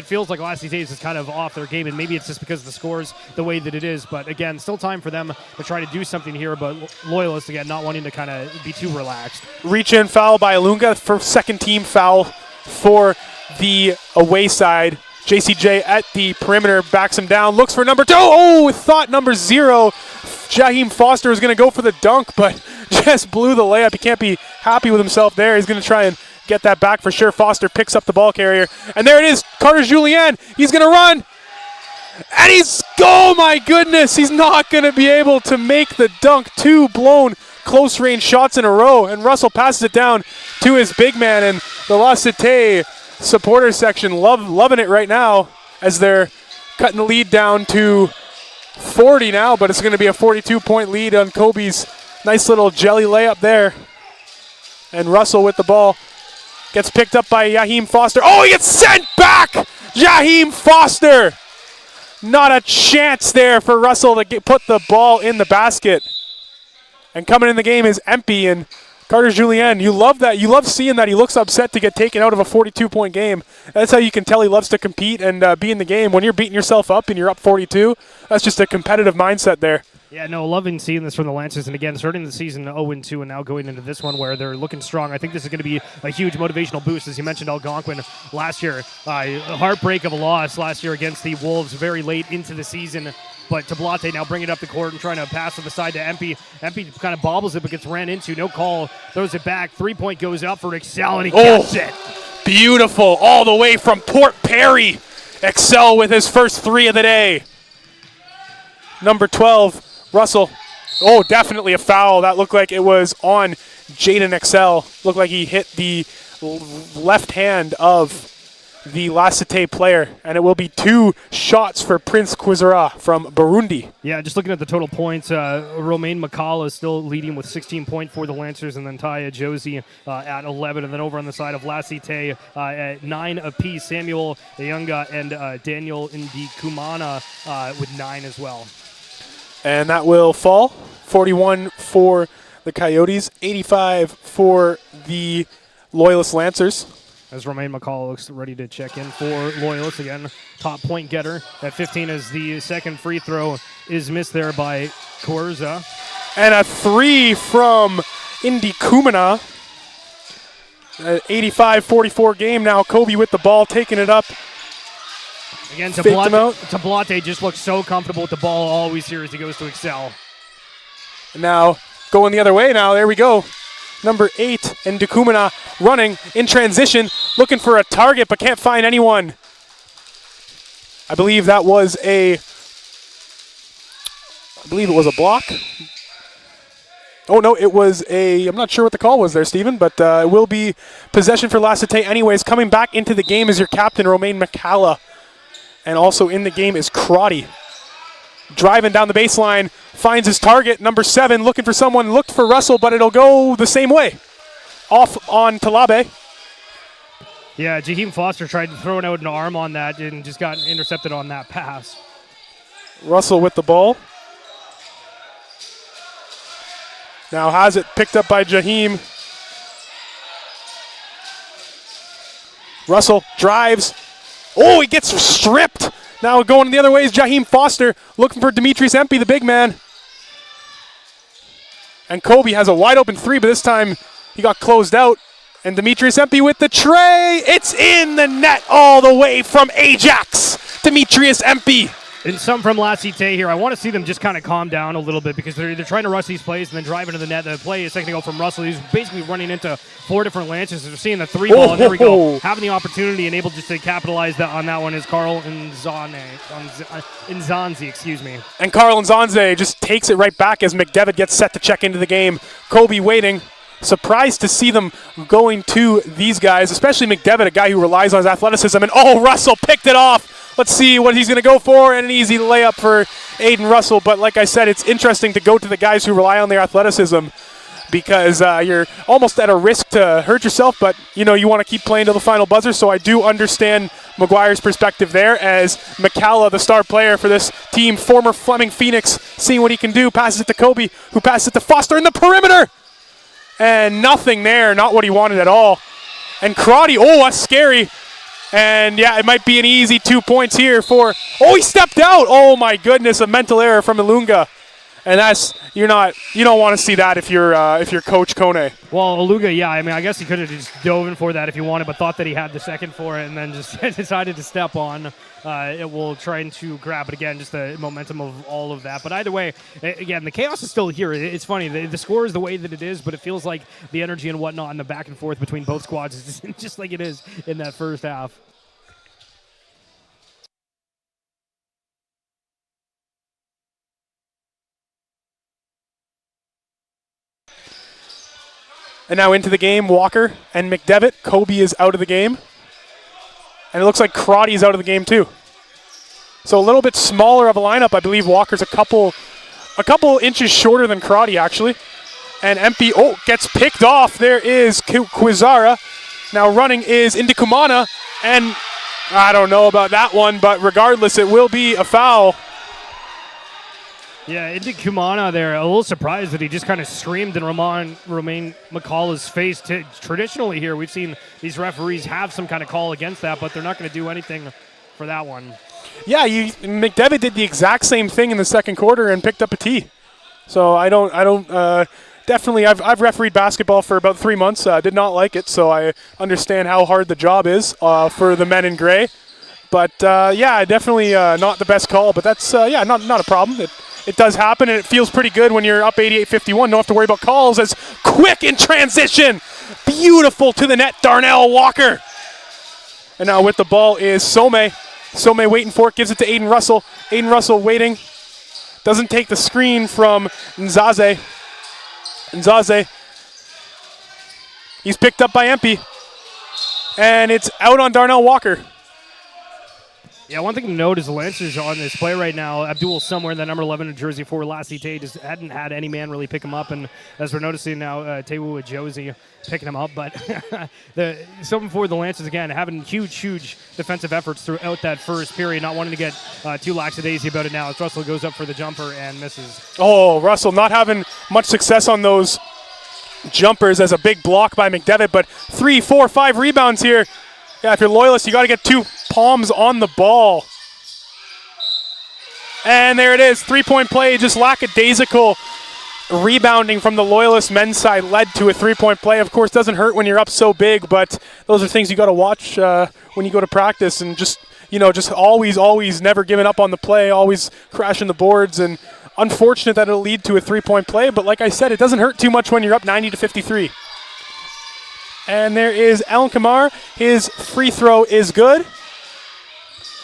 feels like Lacite is kind of off their game, and maybe it's just because the score's the way that it is. But again, still time for them to try to do something here, but Loyalists, again, not wanting to kind of be too relaxed. Reach in foul by Ilunga for second team foul for the away side. JCJ at the perimeter, backs him down, looks for number 2. Oh, thought number 0. Jaheim Foster was going to go for the dunk, but just blew the layup. He can't be happy with himself there. He's going to try and get that back for sure. Foster picks up the ball carrier, and there it is. Carter-Julian, he's going to run, and oh my goodness, he's not going to be able to make the dunk. 2 blown close range shots in a row, and Russell passes it down to his big man, and the Lacite supporter section loving it right now as they're cutting the lead down to 40 now, but it's going to be a 42-point lead on Kobe's nice little jelly layup there. And Russell with the ball gets picked up by Jaheim Foster. Oh, he gets sent back! Jaheim Foster Not a chance there for Russell to put the ball in the basket. And coming in the game is Empey, and Carter Julien. You love that. You love seeing that. He looks upset to get taken out of a 42-point game. That's how you can tell he loves to compete and be in the game. When you're beating yourself up and you're up 42, that's just a competitive mindset there. Yeah, no, loving seeing this from the Lancers. And again, starting the season 0-2 and now going into this one where they're looking strong. I think this is going to be a huge motivational boost. As you mentioned, Algonquin last year, a heartbreak of a loss last year against the Wolves very late into the season. But Tablate now bringing it up the court and trying to pass to the side to Empey. Empey kind of bobbles it but gets ran into. No call. Throws it back. 3-point goes up for Excel, and he gets it. Beautiful. All the way from Port Perry. Excel with his first 3 of the day. Number 12. Russell, definitely a foul. That looked like it was on Jaden Excel. Looked like he hit the left hand of the La Cité player, and it will be 2 shots for Prince Kwizera from Burundi. Yeah, just looking at the total points, Romain Makala is still leading with 16 points for the Lancers, and then Taya Josie at 11, and then over on the side of La Cité at 9 apiece. Samuel Ayunga and Daniel Ndikumana with 9 as well. And that will fall. 41 for the Coyotes, 85 for the Loyalist Lancers. As Romain McCall looks ready to check in for Loyalist again. Top point getter at 15 as the second free throw is missed there by Corza. And a 3 from Indy Kumana. 85-44 game now. Kobe with the ball, taking it up. Again, Faked him out. Tablate just looks so comfortable with the ball always here as he goes to Excel. Now going the other way now. There we go. Number 8, and Dukumana running in transition, looking for a target but can't find anyone. I believe it was a block. Oh no, it was I'm not sure what the call was there, Stephen, but it will be possession for La Cité anyways. Coming back into the game is your captain, Romain Makala. And also in the game is Crotty. Driving down the baseline, finds his target, number 7, looking for someone, looked for Russell, but it'll go the same way. Off on Talabe. Yeah, Jaheim Foster tried to throw out an arm on that and just got intercepted on that pass. Russell with the ball. Now has it picked up by Jaheim. Russell drives. Oh, he gets stripped. Now going the other way is Jaheim Foster, looking for Demetrius Empey, the big man. And Kobe has a wide open 3, but this time he got closed out. And Demetrius Empey with the tray. It's in the net all the way from Ajax. Demetrius Empey. And some from La Cité here. I want to see them just kind of calm down a little bit because they're trying to rush these plays and then drive into the net. The play a second ago from Russell. He's basically running into 4 different Lancers. They're seeing the 3 ball, and there we go. Having the opportunity and able just to capitalize on that one is Carl Nzanzi, excuse me. And Carl Nzanzi just takes it right back as McDevitt gets set to check into the game. Kobe waiting. Surprised to see them going to these guys, especially McDevitt, a guy who relies on his athleticism. And Russell picked it off. Let's see what he's going to go for, and an easy layup for Aiden Russell. But like I said, it's interesting to go to the guys who rely on their athleticism because you're almost at a risk to hurt yourself, but you want to keep playing to the final buzzer. So I do understand McGuire's perspective there as McCalla, the star player for this team, former Fleming Phoenix, seeing what he can do, passes it to Kobe, who passes it to Foster in the perimeter. And nothing there, not what he wanted at all. And Crotty, that's scary. And yeah, it might be an easy 2 points here for, he stepped out. Oh my goodness, a mental error from Ilunga. And you don't want to see that if you're Coach Kone. Well, Ilunga, yeah, I mean, I guess he could have just dove in for that if he wanted, but thought that he had the second for it and then just decided to step on. It will try to grab it again, just the momentum of all of that. But either way, again, the chaos is still here. It's funny. The score is the way that it is, but it feels like the energy and whatnot and the back and forth between both squads is just like it is in that first half. And now into the game, Walker and McDevitt. Kobe is out of the game. And it looks like Crotty's out of the game too. So a little bit smaller of a lineup. I believe Walker's a couple inches shorter than Crotty actually. And Empey, gets picked off. There is Kwizera. Now running is Indikumana. And I don't know about that one, but regardless, it will be a foul. Yeah, Indy Kumana there, a little surprised that he just kind of screamed in Romain McCullough's face. Traditionally here, we've seen these referees have some kind of call against that, but they're not going to do anything for that one. Yeah, McDevitt did the exact same thing in the second quarter and picked up a tee. So I don't definitely, I've refereed basketball for about 3 months. Did not like it, so I understand how hard the job is for the men in gray. But yeah, definitely not the best call, but that's not a problem. It does happen, and it feels pretty good when you're up 88-51. Don't have to worry about calls. As quick in transition, beautiful to the net, Darnell Walker. And now with the ball is Some. Some waiting for it, gives it to Aiden Russell. Aiden Russell waiting, doesn't take the screen from Nzaze. He's picked up by Empey, and it's out on Darnell Walker. Yeah, one thing to note is the Lancers on this play right now. Abdul somewhere in the number 11 in jersey for Lassie Tay just hadn't had any man really pick him up, and as we're noticing now, Tewu Josie picking him up. But something for the Lancers again, having huge defensive efforts throughout that first period, not wanting to get too lackadaisy about it now. As Russell goes up for the jumper and misses. Oh, Russell not having much success on those jumpers as a big block by McDevitt, but 3, 4, 5 rebounds here. Yeah, if you're Loyalist, you got to get 2 palms on the ball. And there it is, 3-point play, just lackadaisical rebounding from the Loyalist men's side led to a 3-point play. Of course, doesn't hurt when you're up so big, but those are things you got to watch when you go to practice, and just always never giving up on the play, always crashing the boards, and unfortunate that it'll lead to a 3-point play, but like I said, it doesn't hurt too much when you're up 90-53. And there is Alan Kamar. His free throw is good.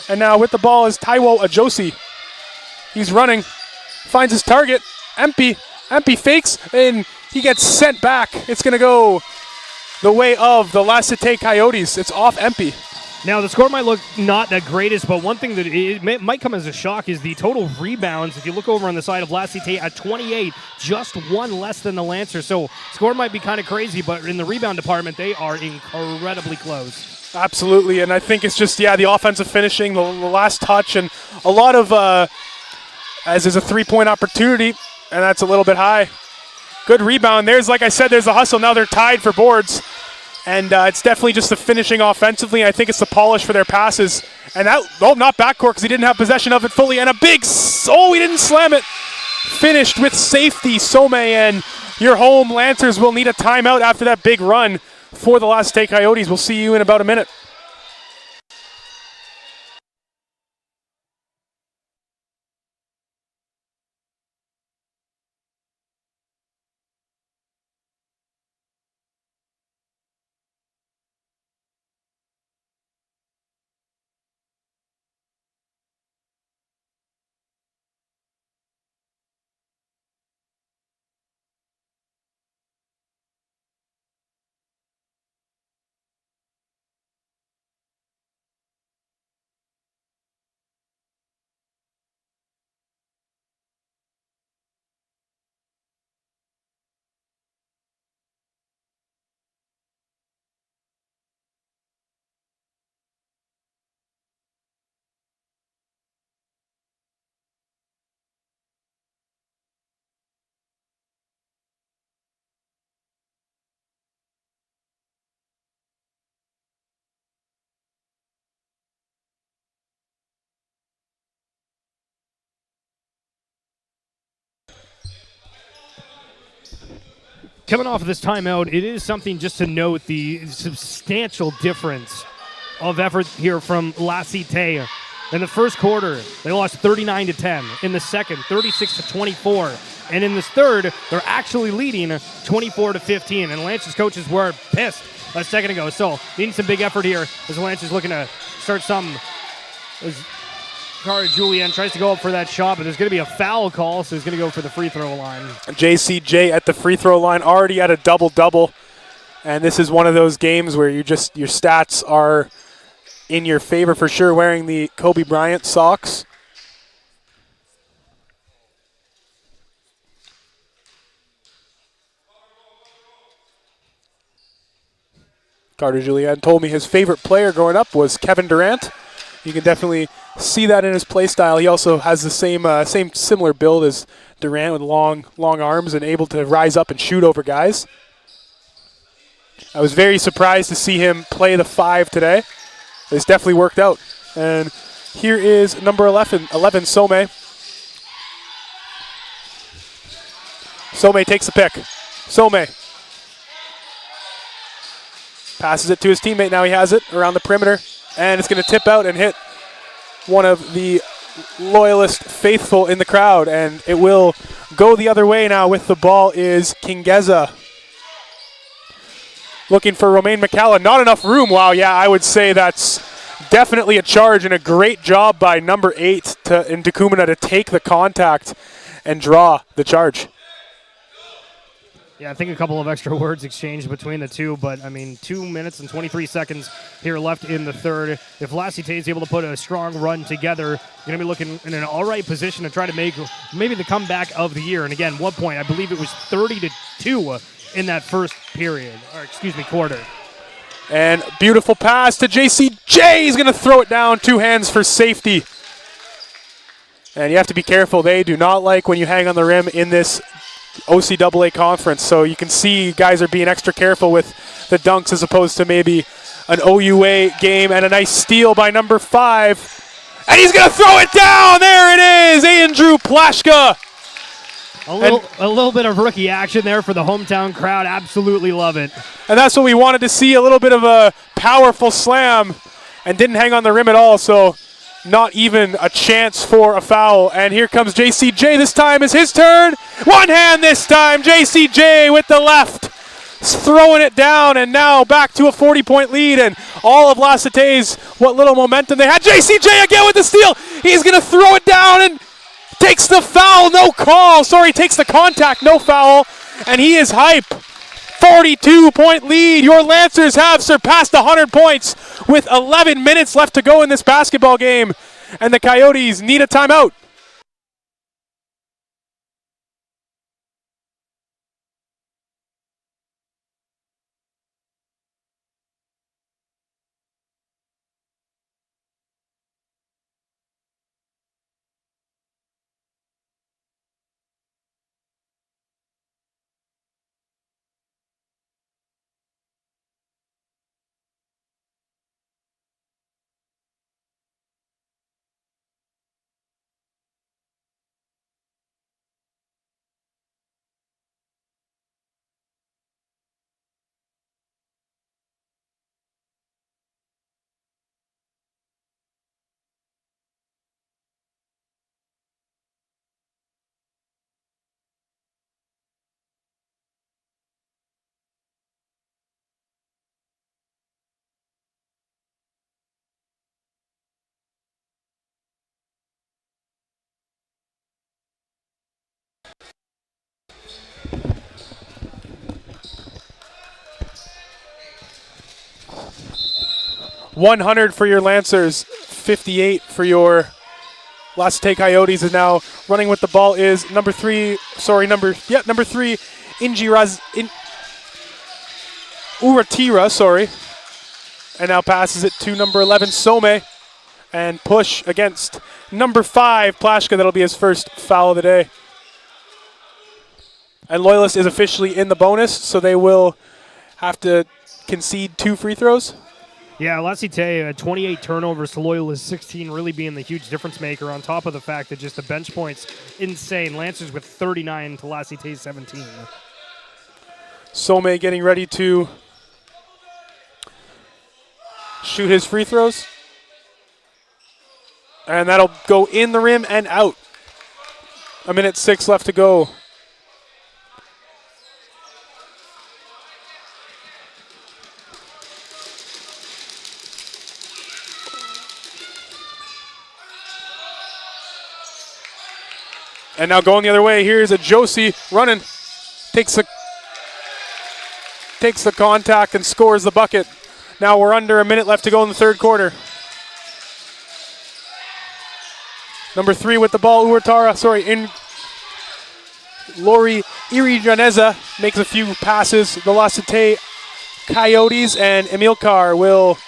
And now with the ball is Taiwo Ajosi. He's running, finds his target. Empey fakes, and he gets sent back. It's going to go the way of the Lassite Coyotes. It's off Empey. Now, the score might look not the greatest, but one thing that might come as a shock is the total rebounds. If you look over on the side of Lassite at 28, just one less than the Lancers. So score might be kind of crazy, but in the rebound department, they are incredibly close. Absolutely, and I think it's just, the offensive finishing, the last touch, and a lot of, as is a 3-point opportunity, and that's a little bit high. Good rebound. Like I said, there's a hustle. Now they're tied for boards. And it's definitely just the finishing offensively. I think it's the polish for their passes. And that, not backcourt because he didn't have possession of it fully. And a big, he didn't slam it. Finished with safety, Some, and your home Lancers will need a timeout after that big run for the Last Take Coyotes. We'll see you in about a minute. Coming off of this timeout, it is something just to note the substantial difference of effort here from Lassite. In the first quarter, they lost 39-10. In the second, 36-24. And in this third, they're actually leading 24-15. And Lance's coaches were pissed a second ago. So needing some big effort here as Lance is looking to start something. Cara Julien tries to go up for that shot, but there's going to be a foul call, so he's going to go for the free throw line. JCJ at the free throw line, already at a double-double. And this is one of those games where your stats are in your favor for sure, wearing the Kobe Bryant socks. Carter Julian told me his favorite player growing up was Kevin Durant. You can definitely see that in his play style. He also has the same similar build as Durant with long arms and able to rise up and shoot over guys. I was very surprised to see him play the 5 today. It's definitely worked out. And here is number 11 Some. Some takes the pick. Some passes it to his teammate. Now he has it around the perimeter. And it's going to tip out and hit one of the Loyalist faithful in the crowd. And it will go the other way now. With the ball is Kingeza. Looking for Romain McCalla. Not enough room. Wow, yeah, I would say that's definitely a charge, and a great job by number 8 in Decumina to take the contact and draw the charge. Yeah, I think a couple of extra words exchanged between the two, but I mean, 2 minutes and 23 seconds here left in the third. If Lassiter is able to put a strong run together, you're going to be looking in an all right position to try to make maybe the comeback of the year. And again, 1 point, I believe it was 30-2 in that first quarter. And beautiful pass to JCJ. He's going to throw it down, 2 hands for safety. And you have to be careful. They do not like when you hang on the rim in this OCAA conference. So you can see guys are being extra careful with the dunks as opposed to maybe an OUA game. And a nice steal by number 5. And he's going to throw it down. There it is. Andrew Plashka. A little bit of rookie action there for the hometown crowd. Absolutely love it. And that's what we wanted to see, a little bit of a powerful slam, and didn't hang on the rim at all, so not even a chance for a foul. And here comes JCJ. This time is his turn. One hand this time. JCJ with the left. Throwing it down, and now back to a 40-point lead, and all of Lassiter's, what little momentum they had. JCJ again with the steal. He's going to throw it down and takes the foul, no call. Sorry, takes the contact, no foul. And he is hype. 42-point lead. Your Lancers have surpassed 100 points with 11 minutes left to go in this basketball game. And the Coyotes need a timeout. $100 for your Lancers, 58 for your Lassiter Coyotes. Is now running with the ball is number 3, Uratira, and now passes it to number 11, Some, and push against number 5, Plashka. That'll be his first foul of the day. And Loyalist is officially in the bonus, so they will have to concede 2 free throws. Yeah, Lassiter, 28 turnovers to Loyalist 16, really being the huge difference maker, on top of the fact that just the bench points, insane. Lancers with 39 to Lassiter's 17. Some getting ready to shoot his free throws. And that'll go in the rim and out. 1:06 left to go. And now going the other way, here's a Josie running. Takes the contact and scores the bucket. Now we're under a minute left to go in the third quarter. Number 3 with the ball, Lori Irijaneza makes a few passes. The Lassiter Coyotes, and Emilcar will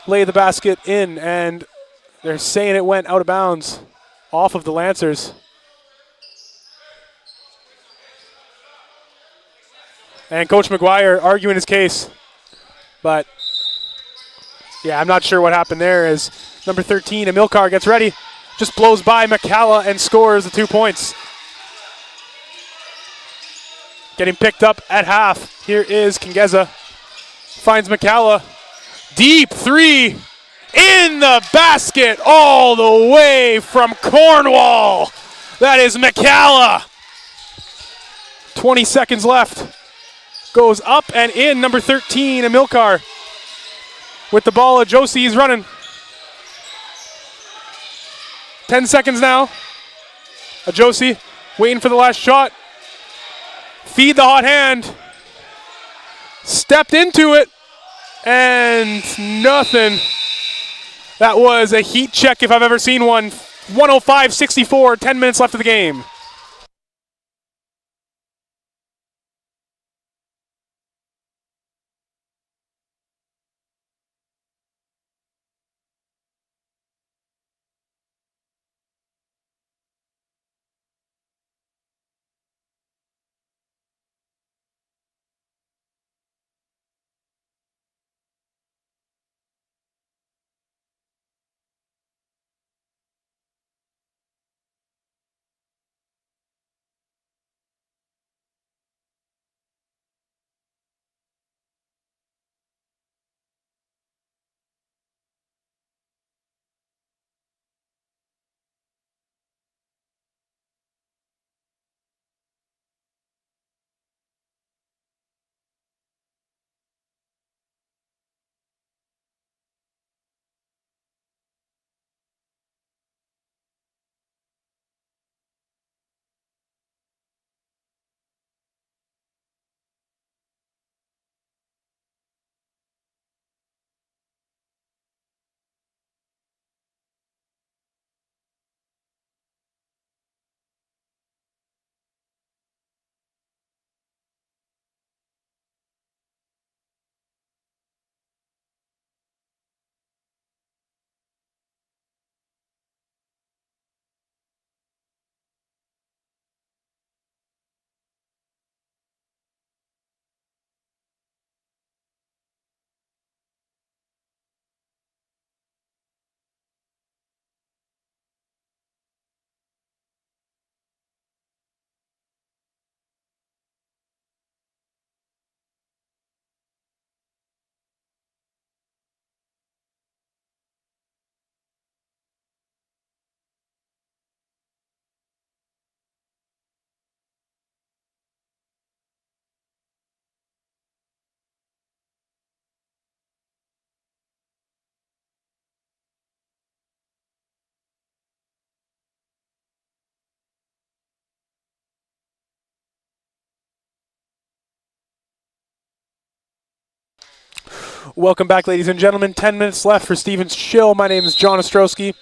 lay the basket in, and they're saying it went out of bounds off of the Lancers. And Coach McGuire arguing his case. But, yeah, I'm not sure what happened there as number 13, Emilcar, gets ready. Just blows by McCalla and scores the 2 points. Getting picked up at half. Here is Kingeza. Finds McCalla. Deep three in the basket all the way from Cornwall. That is McCalla. 20 seconds left. Goes up and in, number 13, Emilcar. With the ball, Josie's running. 10 seconds now. Josie waiting for the last shot. Feed the hot hand. Stepped into it. And nothing. That was a heat check if I've ever seen one. 105-64, 10 minutes left of the game. Welcome back, ladies and gentlemen. 10 minutes left for Stevens Chill. My name is John Ostrowski.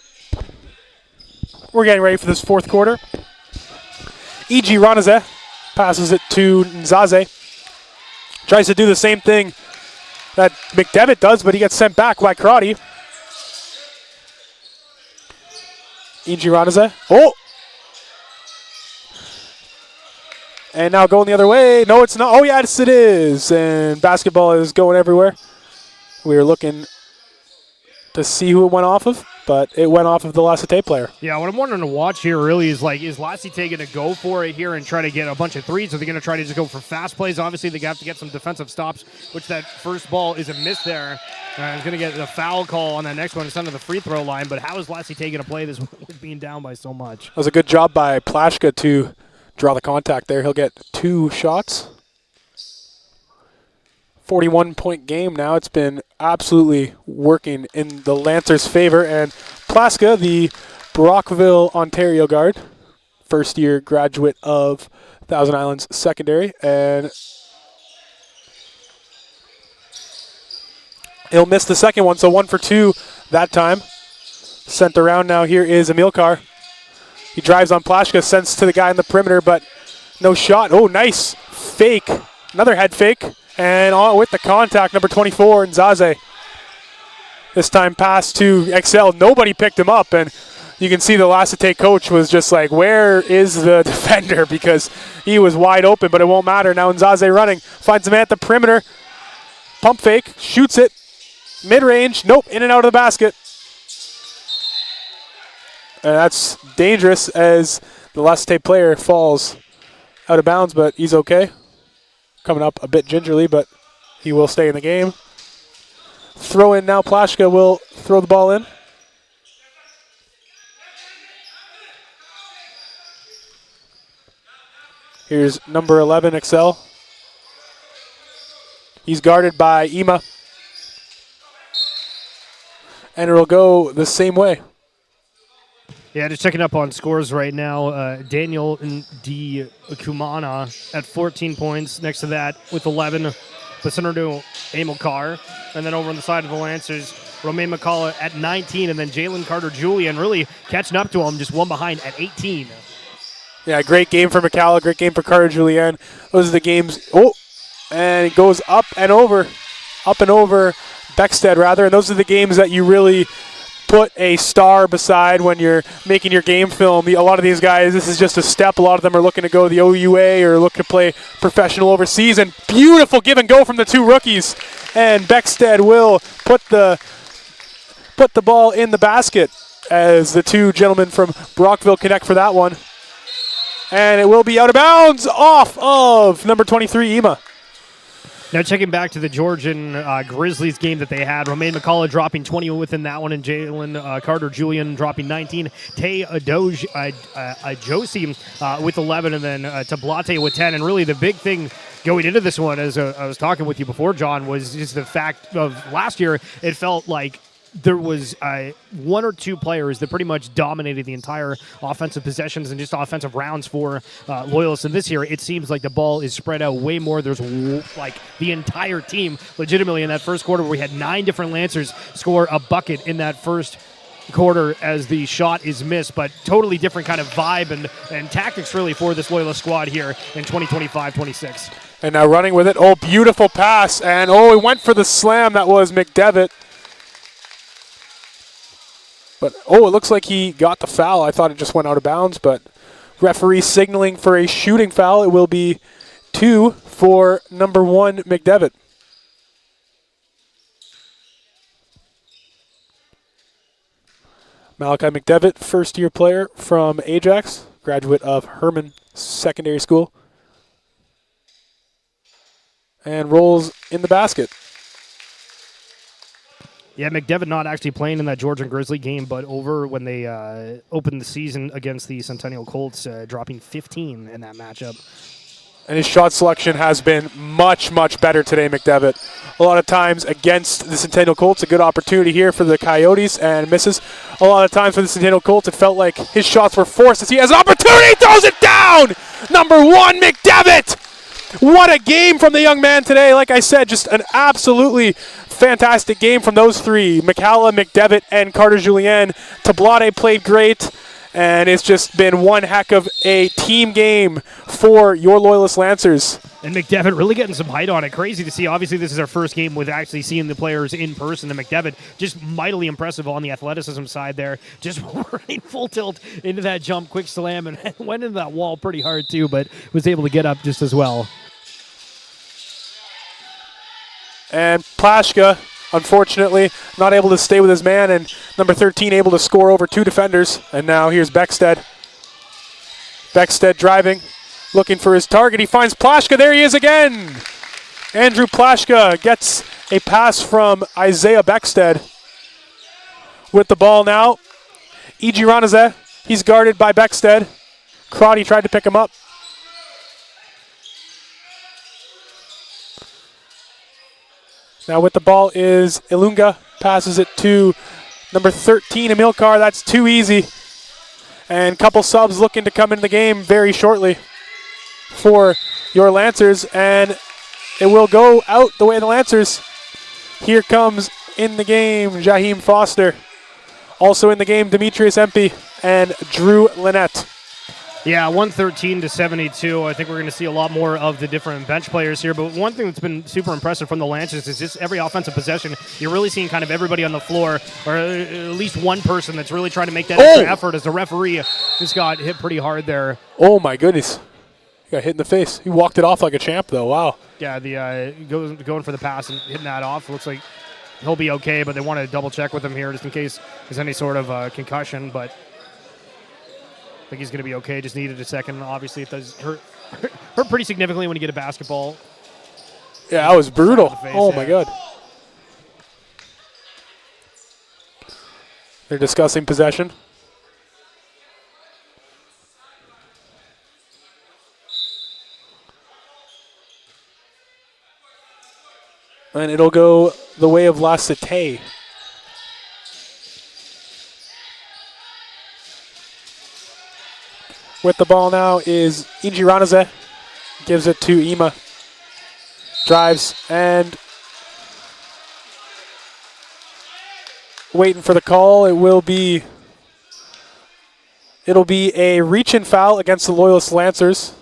We're getting ready for this fourth quarter. E.G. Ranaze passes it to Nzaze. Tries to do the same thing that McDevitt does, but he gets sent back by Karate. E.G. Ranaze. Oh! And now going the other way. No, it's not. Oh, yes, it is. And basketball is going everywhere. We were looking to see who it went off of, but it went off of the Lassite player. Yeah, what I'm wondering to watch here really is, like, is Lassite going to go for it here and try to get a bunch of threes? Or are they going to try to just go for fast plays? Obviously, they have to get some defensive stops, which that first ball is a miss there. He's going to get a foul call on that next one. It's under the free throw line, but how is Lassite going to play this with being down by so much? That was a good job by Plashka to draw the contact there. He'll get 2 shots. 41-point game now. It's been absolutely working in the Lancers' favor. And Plaska, the Brockville, Ontario guard, first-year graduate of Thousand Islands Secondary. And he'll miss the second one, so 1 for 2 that time. Sent around now. Here is Emilcar. He drives on Plashka, sends to the guy in the perimeter, but no shot. Oh, nice fake. Another head fake. And on with the contact, number 24, Nzaze. This time pass to Excel. Nobody picked him up, and you can see the Lassite coach was just like, where is the defender? Because he was wide open, but it won't matter. Now Nzaze running, finds a man at the perimeter. Pump fake, shoots it. Mid-range, nope, in and out of the basket. And that's dangerous as the Lassite player falls out of bounds, but he's okay. Coming up a bit gingerly, but he will stay in the game. Throw in now, Plashka will throw the ball in. Here's number 11, Excel. He's guarded by Ema. And it'll go the same way. Yeah, just checking up on scores right now. Daniel D. Kumana at 14 points. Next to that with 11, Bacinardo Amilcar. And then over on the side of the Lancers, Romain McCullough at 19. And then Jalen Carter-Julian really catching up to him, just one behind at 18. Yeah, great game for McCalla, great game for Carter-Julian. Those are the games. Oh, and it goes up and over Beckstead, rather. And those are the games that you really put a star beside when you're making your game film. A lot of these guys, this is just a step. A lot of them are looking to go to the OUA or look to play professional overseas. And beautiful give and go from the two rookies. And Beckstead will put the ball in the basket as the two gentlemen from Brockville connect for that one. And it will be out of bounds off of number 23, Ema. Now checking back to the Georgian Grizzlies game that they had, Romain McCullough dropping 20 within that one, and Jalen Carter-Julian dropping 19. Tay Adoji with 11, and then Tablate with 10. And really the big thing going into this one, as I was talking with you before, John, was just the fact of last year, it felt like there was one or two players that pretty much dominated the entire offensive possessions and just offensive rounds for Loyalists. And this year, it seems like the ball is spread out way more. There's like the entire team legitimately in that first quarter where we had 9 different Lancers score a bucket in that first quarter as the shot is missed, but totally different kind of vibe and tactics really for this Loyalist squad here in 2025-26. And now running with it. Oh, beautiful pass. And he went for the slam. That was McDevitt. But, it looks like he got the foul. I thought it just went out of bounds, but referee signaling for a shooting foul. It will be 2 for number 1, McDevitt. Malachi McDevitt, first-year player from Ajax, graduate of Herman Secondary School, and rolls in the basket. Yeah, McDevitt not actually playing in that Georgian Grizzly game, but over when they opened the season against the Centennial Colts, dropping 15 in that matchup. And his shot selection has been much, much better today, McDevitt. A lot of times against the Centennial Colts, a good opportunity here for the Coyotes, and misses. A lot of times for the Centennial Colts, it felt like his shots were forced as he has an opportunity, throws it down! Number 1, McDevitt! What a game from the young man today. Like I said, just an absolutely fantastic game from those three. McCalla, McDevitt, and Carter-Julian. Tablate played great, and it's just been one heck of a team game for your Loyalist Lancers. And McDevitt really getting some height on it. Crazy to see. Obviously, this is our first game with actually seeing the players in person. And McDevitt just mightily impressive on the athleticism side there. Just running full tilt into that jump, quick slam, and went into that wall pretty hard too, but was able to get up just as well. And Plashka, unfortunately, not able to stay with his man, and number 13 able to score over 2 defenders. And now here's Beckstead. Beckstead driving, looking for his target. He finds Plashka. There he is again. Andrew Plashka gets a pass from Isaiah Beckstead. With the ball now, E.G. Ranaze. He's guarded by Beckstead. Crotty tried to pick him up. Now with the ball is Ilunga, passes it to number 13, Amilcar. That's too easy. And couple subs looking to come into the game very shortly for your Lancers. And it will go out the way of the Lancers. Here comes in the game Jaheim Foster. Also in the game, Demetrius Empey and Drew Lynette. Yeah, 113 to 72. I think we're going to see a lot more of the different bench players here. But one thing that's been super impressive from the Lancers is just every offensive possession, you're really seeing kind of everybody on the floor, or at least one person that's really trying to make that extra effort as the referee just got hit pretty hard there. Oh, my goodness. He got hit in the face. He walked it off like a champ, though. Wow. Yeah, the going for the pass and hitting that off. Looks like he'll be okay, but they want to double check with him here just in case there's any sort of concussion. But I think he's going to be okay. Just needed a second. Obviously, it does hurt pretty significantly when you get a basketball. Yeah, that was brutal. Face, oh, yeah. my God. They're discussing possession. And it'll go the way of La Cité. With the ball now is Inji Ranaze. Gives it to Ima. Drives and waiting for the call. It'll be a reach-in foul against the Loyalist Lancers.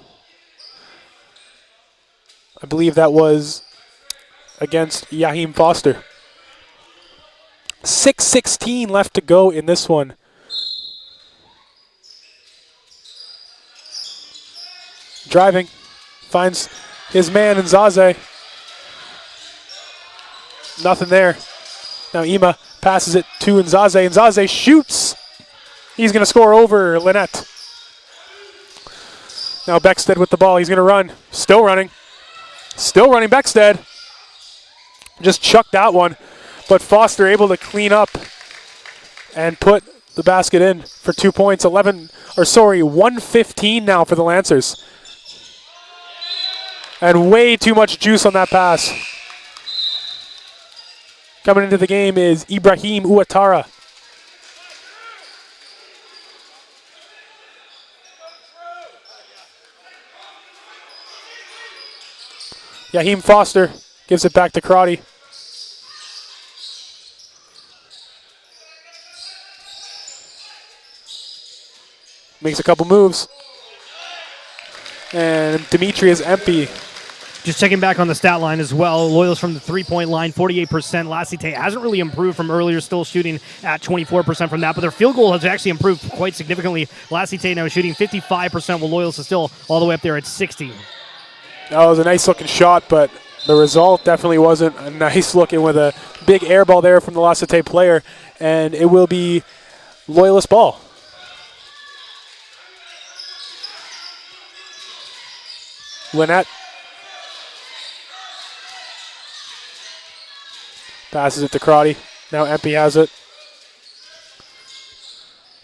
I believe that was against Yahim Foster. 6:16 left to go in this one. Driving, finds his man in Zaze. Nothing there. Now Ima passes it to Nzaze. Nzaze shoots. He's going to score over Lynette. Now Beckstead with the ball. He's going to run. Still running. Still running Beckstead. Just chucked that one. But Foster able to clean up and put the basket in for 2 points. 1:15 now for the Lancers. And way too much juice on that pass. Coming into the game is Ibrahim Ouattara. Yahim Foster gives it back to Crotty. Makes a couple moves. And Demetrius Empey. Just checking back on the stat line as well. Loyals from the three-point line, 48%. La Cité hasn't really improved from earlier, still shooting at 24% from that, but their field goal has actually improved quite significantly. La Cité now shooting 55%, while Loyals is still all the way up there at 60. That was a nice-looking shot, but the result definitely wasn't a nice looking with a big air ball there from the La Cité player, and it will be Loyalist ball. Lynette passes it to Crotty. Now Empey has it.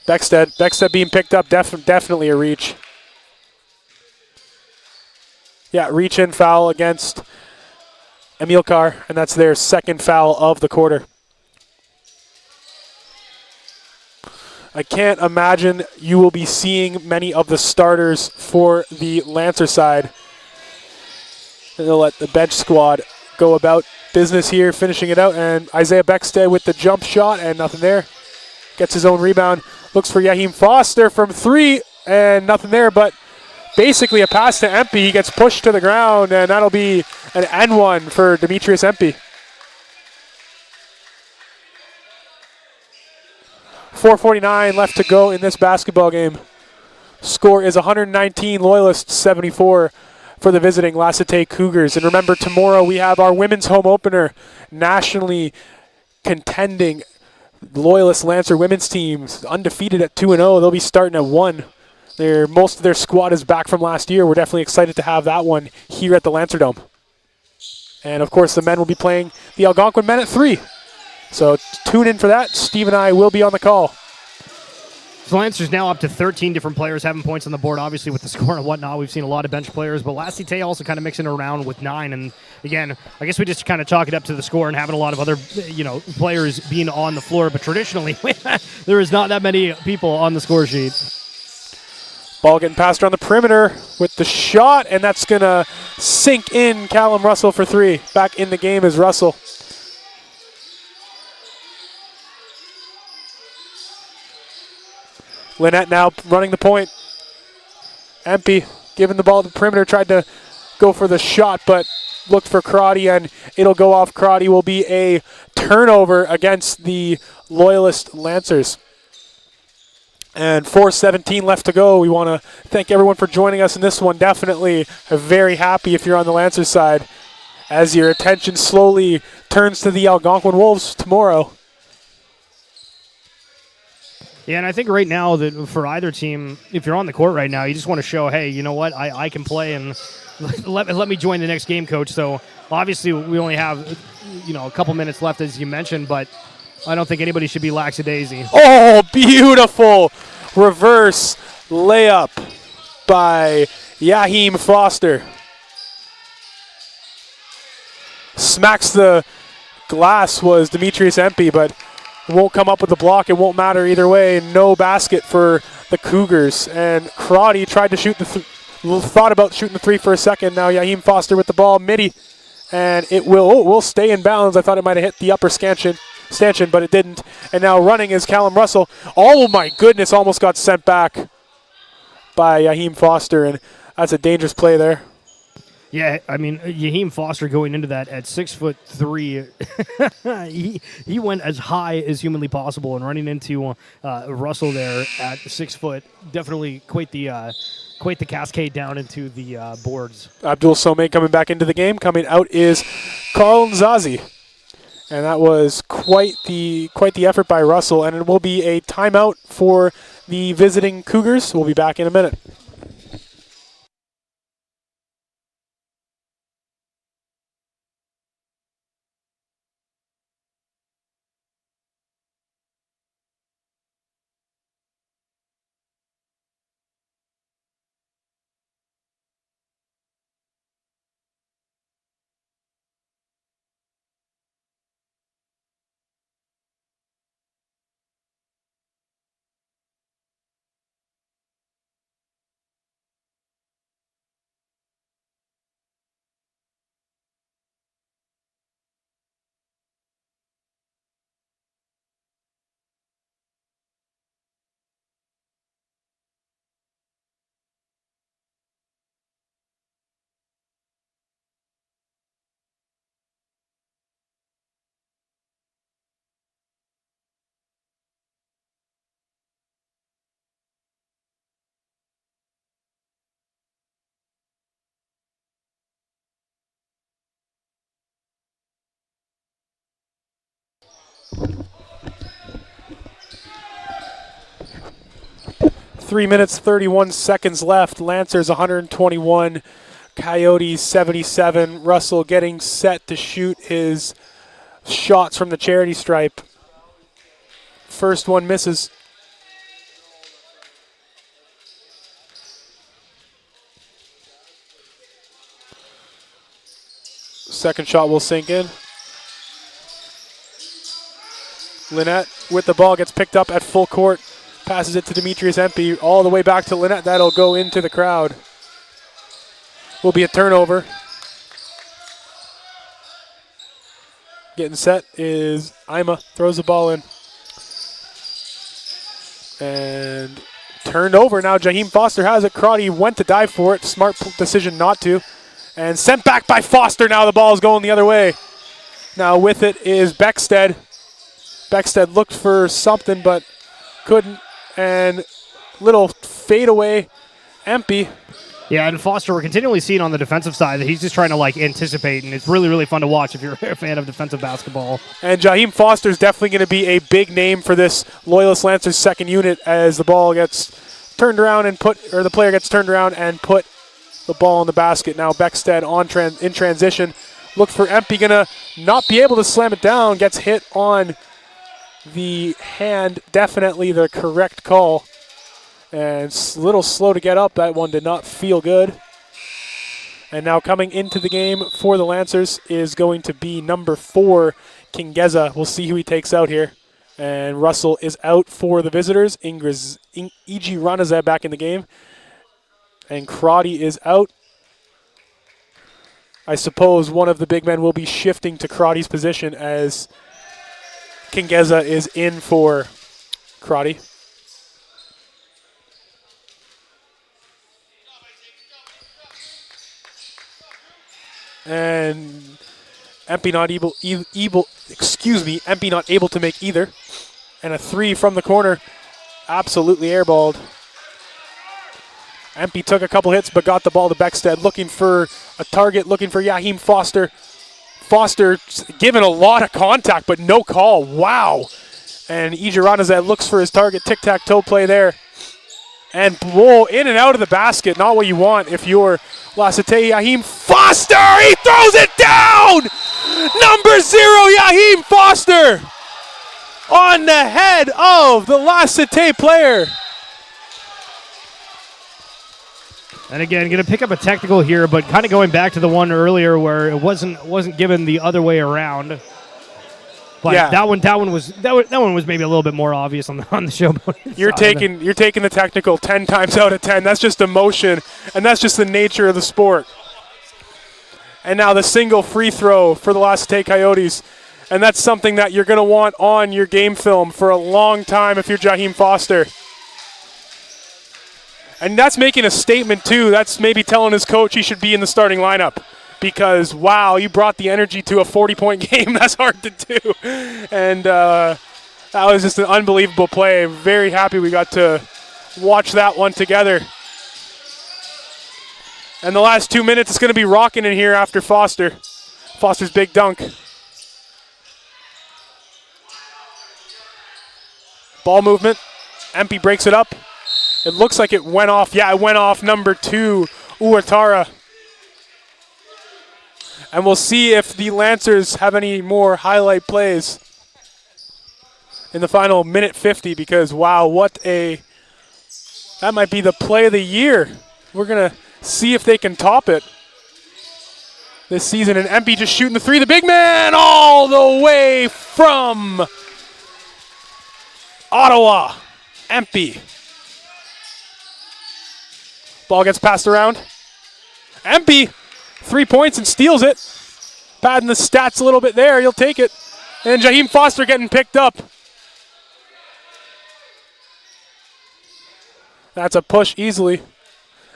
Beckstead being picked up, definitely a reach. Yeah, reach in foul against Emil Carr, and that's their second foul of the quarter. I can't imagine you will be seeing many of the starters for the Lancer side. They'll let the bench squad go about business here, finishing it out, and Isaiah Beckstead with the jump shot, and nothing there. Gets his own rebound, looks for Yahim Foster from three, and nothing there, but basically a pass to Empey. He gets pushed to the ground, and that'll be an N1 for Demetrius Empey. 4:49 left to go in this basketball game. Score is 119 Loyalists, 74 for the visiting La Cité Cougars. And remember, tomorrow we have our women's home opener, nationally contending Loyalist Lancer women's teams, undefeated at 2-0. They'll be starting at 1. Most of their squad is back from last year. We're definitely excited to have that one here at the Lancer Dome. And of course, the men will be playing the Algonquin men at 3. So tune in for that. Steve and I will be on the call. So Lancers now up to 13 different players having points on the board. Obviously, with the score and whatnot, we've seen a lot of bench players, but La Cité also kind of mixing around with 9. And again, I guess we just kind of chalk it up to the score and having a lot of other, players being on the floor. But traditionally, there is not that many people on the score sheet. Ball getting passed around the perimeter with the shot, and that's going to sink in. Callum Russell for 3. Back in the game is Russell. Lynette now running the point. Empey giving the ball to the perimeter, tried to go for the shot, but looked for Karate, and it'll go off. Karate will be a turnover against the Loyalist Lancers. And 4:17 left to go. We want to thank everyone for joining us in this one. Definitely very happy if you're on the Lancers side, as your attention slowly turns to the Algonquin Wolves tomorrow. Yeah, and I think right now that for either team, if you're on the court right now, you just want to show, hey, you know what, I can play, and let me join the next game, coach. So obviously we only have, a couple minutes left, as you mentioned, but I don't think anybody should be lackadaisy. Oh, beautiful reverse layup by Yaheem Foster. Smacks the glass was Demetrius Empey, but won't come up with the block. It won't matter either way. No basket for the Cougars. And Karate tried to shoot thought about shooting the three for a second. Now Yaheem Foster with the ball, midi, and it will stay in bounds. I thought it might have hit the upper stanchion, but it didn't. And now running is Callum Russell. Oh my goodness, almost got sent back by Yaheem Foster, and that's a dangerous play there. Yeah, I mean, Yaheem Foster going into that at 6'3", he went as high as humanly possible, and running into Russell there at 6 foot, definitely quite the cascade down into the boards. Abdul Someh coming back into the game. Coming out is Carl Nzazi. And that was quite the effort by Russell, and it will be a timeout for the visiting Cougars. We'll be back in a minute. Three minutes, 31 seconds left. Lancers 121, Coyotes 77. Russell getting set to shoot his shots from the charity stripe. First one misses. Second shot will sink in. Lynette with the ball gets picked up at full court. Passes it to Demetrius Empey all the way back to Lynette. That'll go into the crowd. Will be a turnover. Getting set is Ima. Throws the ball in. And turned over. Now Jaheim Foster has it. Crotty went to dive for it. Smart decision not to. And sent back by Foster. Now the ball is going the other way. Now with it is Beckstead. Beckstead looked for something but couldn't. And little fadeaway, Empey. Yeah, and Foster, we're continually seeing on the defensive side that he's just trying to anticipate, and it's really, really fun to watch if you're a fan of defensive basketball. And Jaheim Foster is definitely going to be a big name for this Loyalist Lancers second unit as the ball gets turned around and the player gets turned around and put the ball in the basket. Now Beckstead in transition. Look for Empey, going to not be able to slam it down. Gets hit on the hand, definitely the correct call. And a little slow to get up. That one did not feel good. And now coming into the game for the Lancers is going to be number 4, Kingeza. We'll see who he takes out here. And Russell is out for the visitors. Igi Ranaza back in the game. And Crotty is out. I suppose one of the big men will be shifting to Crotty's position as Kingeza is in for Crotty. And Empey not Empey not able to make either. And a 3 from the corner, absolutely airballed. Empey took a couple hits but got the ball to Beckstead, looking for a target, looking for Yaheem Foster. Foster given a lot of contact but no call. Wow. And Ijiranazet looks for his target. Tic-tac-toe play there. And blow in and out of the basket. Not what you want if you're Lasite. Yaheem Foster, he throws it down! Number 0, Yaheem Foster! On the head of the Lasite player. And again, going to pick up a technical here, but kind of going back to the one earlier where it wasn't given the other way around. But yeah. that one was maybe a little bit more obvious on the showboat. You're taking the technical 10 times out of 10. That's just emotion, and that's just the nature of the sport. And now the single free throw for the Lasite Coyotes, and that's something that you're going to want on your game film for a long time if you're Jaheim Foster. And that's making a statement too. That's maybe telling his coach he should be in the starting lineup. Because, wow, you brought the energy to a 40-point game. That's hard to do. And that was just an unbelievable play. Very happy we got to watch that one together. And the last 2 minutes, it's going to be rocking in here after Foster. Foster's big dunk. Ball movement. Empey breaks it up. It looks like it went off. Yeah, it went off number 2, Uatara. And we'll see if the Lancers have any more highlight plays in the final minute 50 because, wow, that might be the play of the year. We're going to see if they can top it this season. And Empey just shooting the 3. The big man all the way from Ottawa. Empey. Ball gets passed around. Empey. 3 points and steals it. Padding the stats a little bit there. He'll take it. And Jaheim Foster getting picked up. That's a push easily.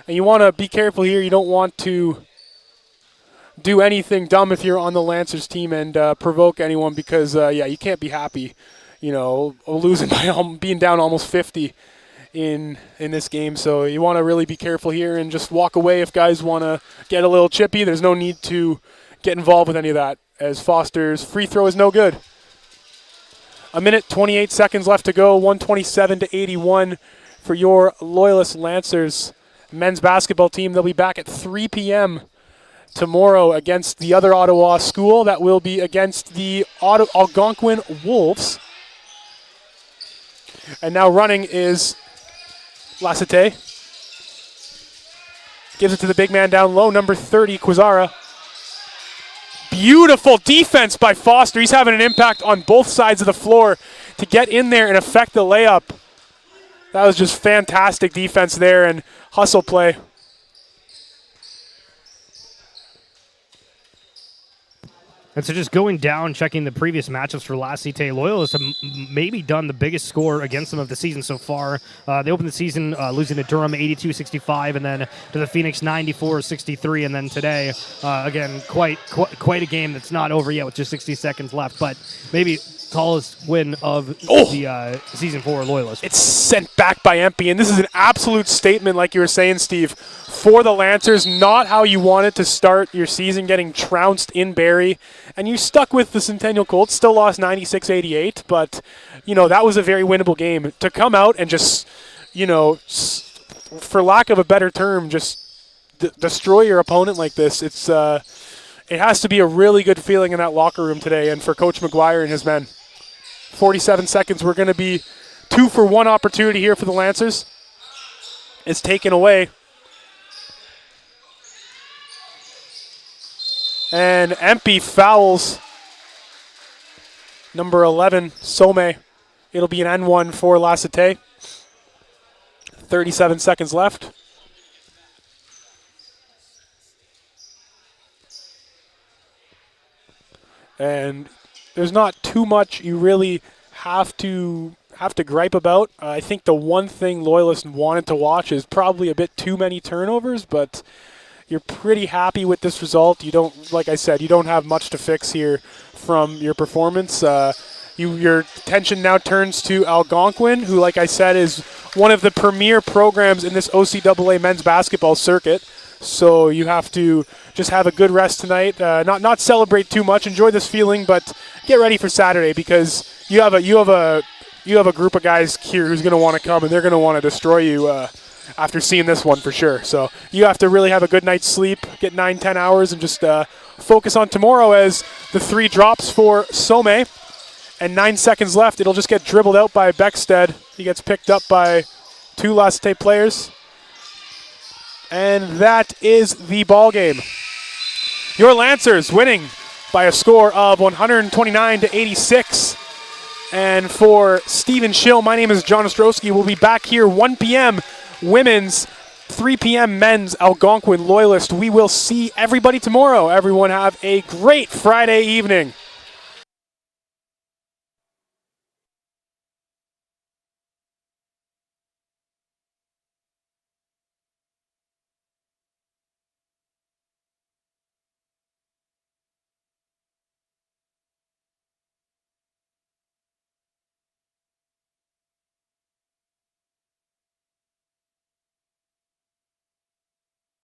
And you want to be careful here. You don't want to do anything dumb if you're on the Lancers team and provoke anyone because, you can't be happy, losing by being down almost 50 in this game. So you want to really be careful here and just walk away if guys want to get a little chippy. There's no need to get involved with any of that as Foster's free throw is no good. 1:28 seconds left to go. 127-81 for your Loyalist Lancers men's basketball team. They'll be back at 3 p.m. tomorrow against the other Ottawa school. That will be against the Algonquin Wolves. And now running is Lasite. Gives it to the big man down low, number 30, Quizara. Beautiful defense by Foster. He's having an impact on both sides of the floor to get in there and affect the layup. That was just fantastic defense there and hustle play. And so just going down, checking the previous matchups for Lasite, Loyalists have maybe done the biggest score against them of the season so far. They opened the season losing to Durham 82-65, and then to the Phoenix 94-63, and then today, again, quite a game that's not over yet with just 60 seconds left, but maybe tallest win of the season for Loyalists. It's sent back by Empey, and this is an absolute statement, like you were saying, Steve, for the Lancers. Not how you wanted to start your season, getting trounced in Barrie, and you stuck with the Centennial Colts. Still lost 96-88, but that was a very winnable game. To come out and just, for lack of a better term, just destroy your opponent like this. It has to be a really good feeling in that locker room today, and for Coach McGuire and his men. 47 seconds. We're going to be 2-for-1 opportunity here for the Lancers. It's taken away. And Empey fouls number 11, Some. It'll be an N1 for Lasite. 37 seconds left. And there's not too much you really have to gripe about. I think the one thing Loyalists wanted to watch is probably a bit too many turnovers, but you're pretty happy with this result. You don't, like I said, you don't have much to fix here from your performance. Your attention now turns to Algonquin, who, like I said, is one of the premier programs in this OCAA men's basketball circuit. So you have to just have a good rest tonight. Not celebrate too much. Enjoy this feeling, but get ready for Saturday because you have a group of guys here who's going to want to come and they're going to want to destroy you after seeing this one for sure. So you have to really have a good night's sleep, get 9-10 hours, and just focus on tomorrow as the 3 drops for Some. And 9 seconds left. It'll just get dribbled out by Beckstead. He gets picked up by 2 La Cité players. And that is the ball game. Your Lancers winning by a score of 129-86. And for Stephen Schill, my name is John Ostrowski. We'll be back here 1 p.m. women's, 3 p.m. men's Algonquin Loyalist. We will see everybody tomorrow. Everyone have a great Friday evening.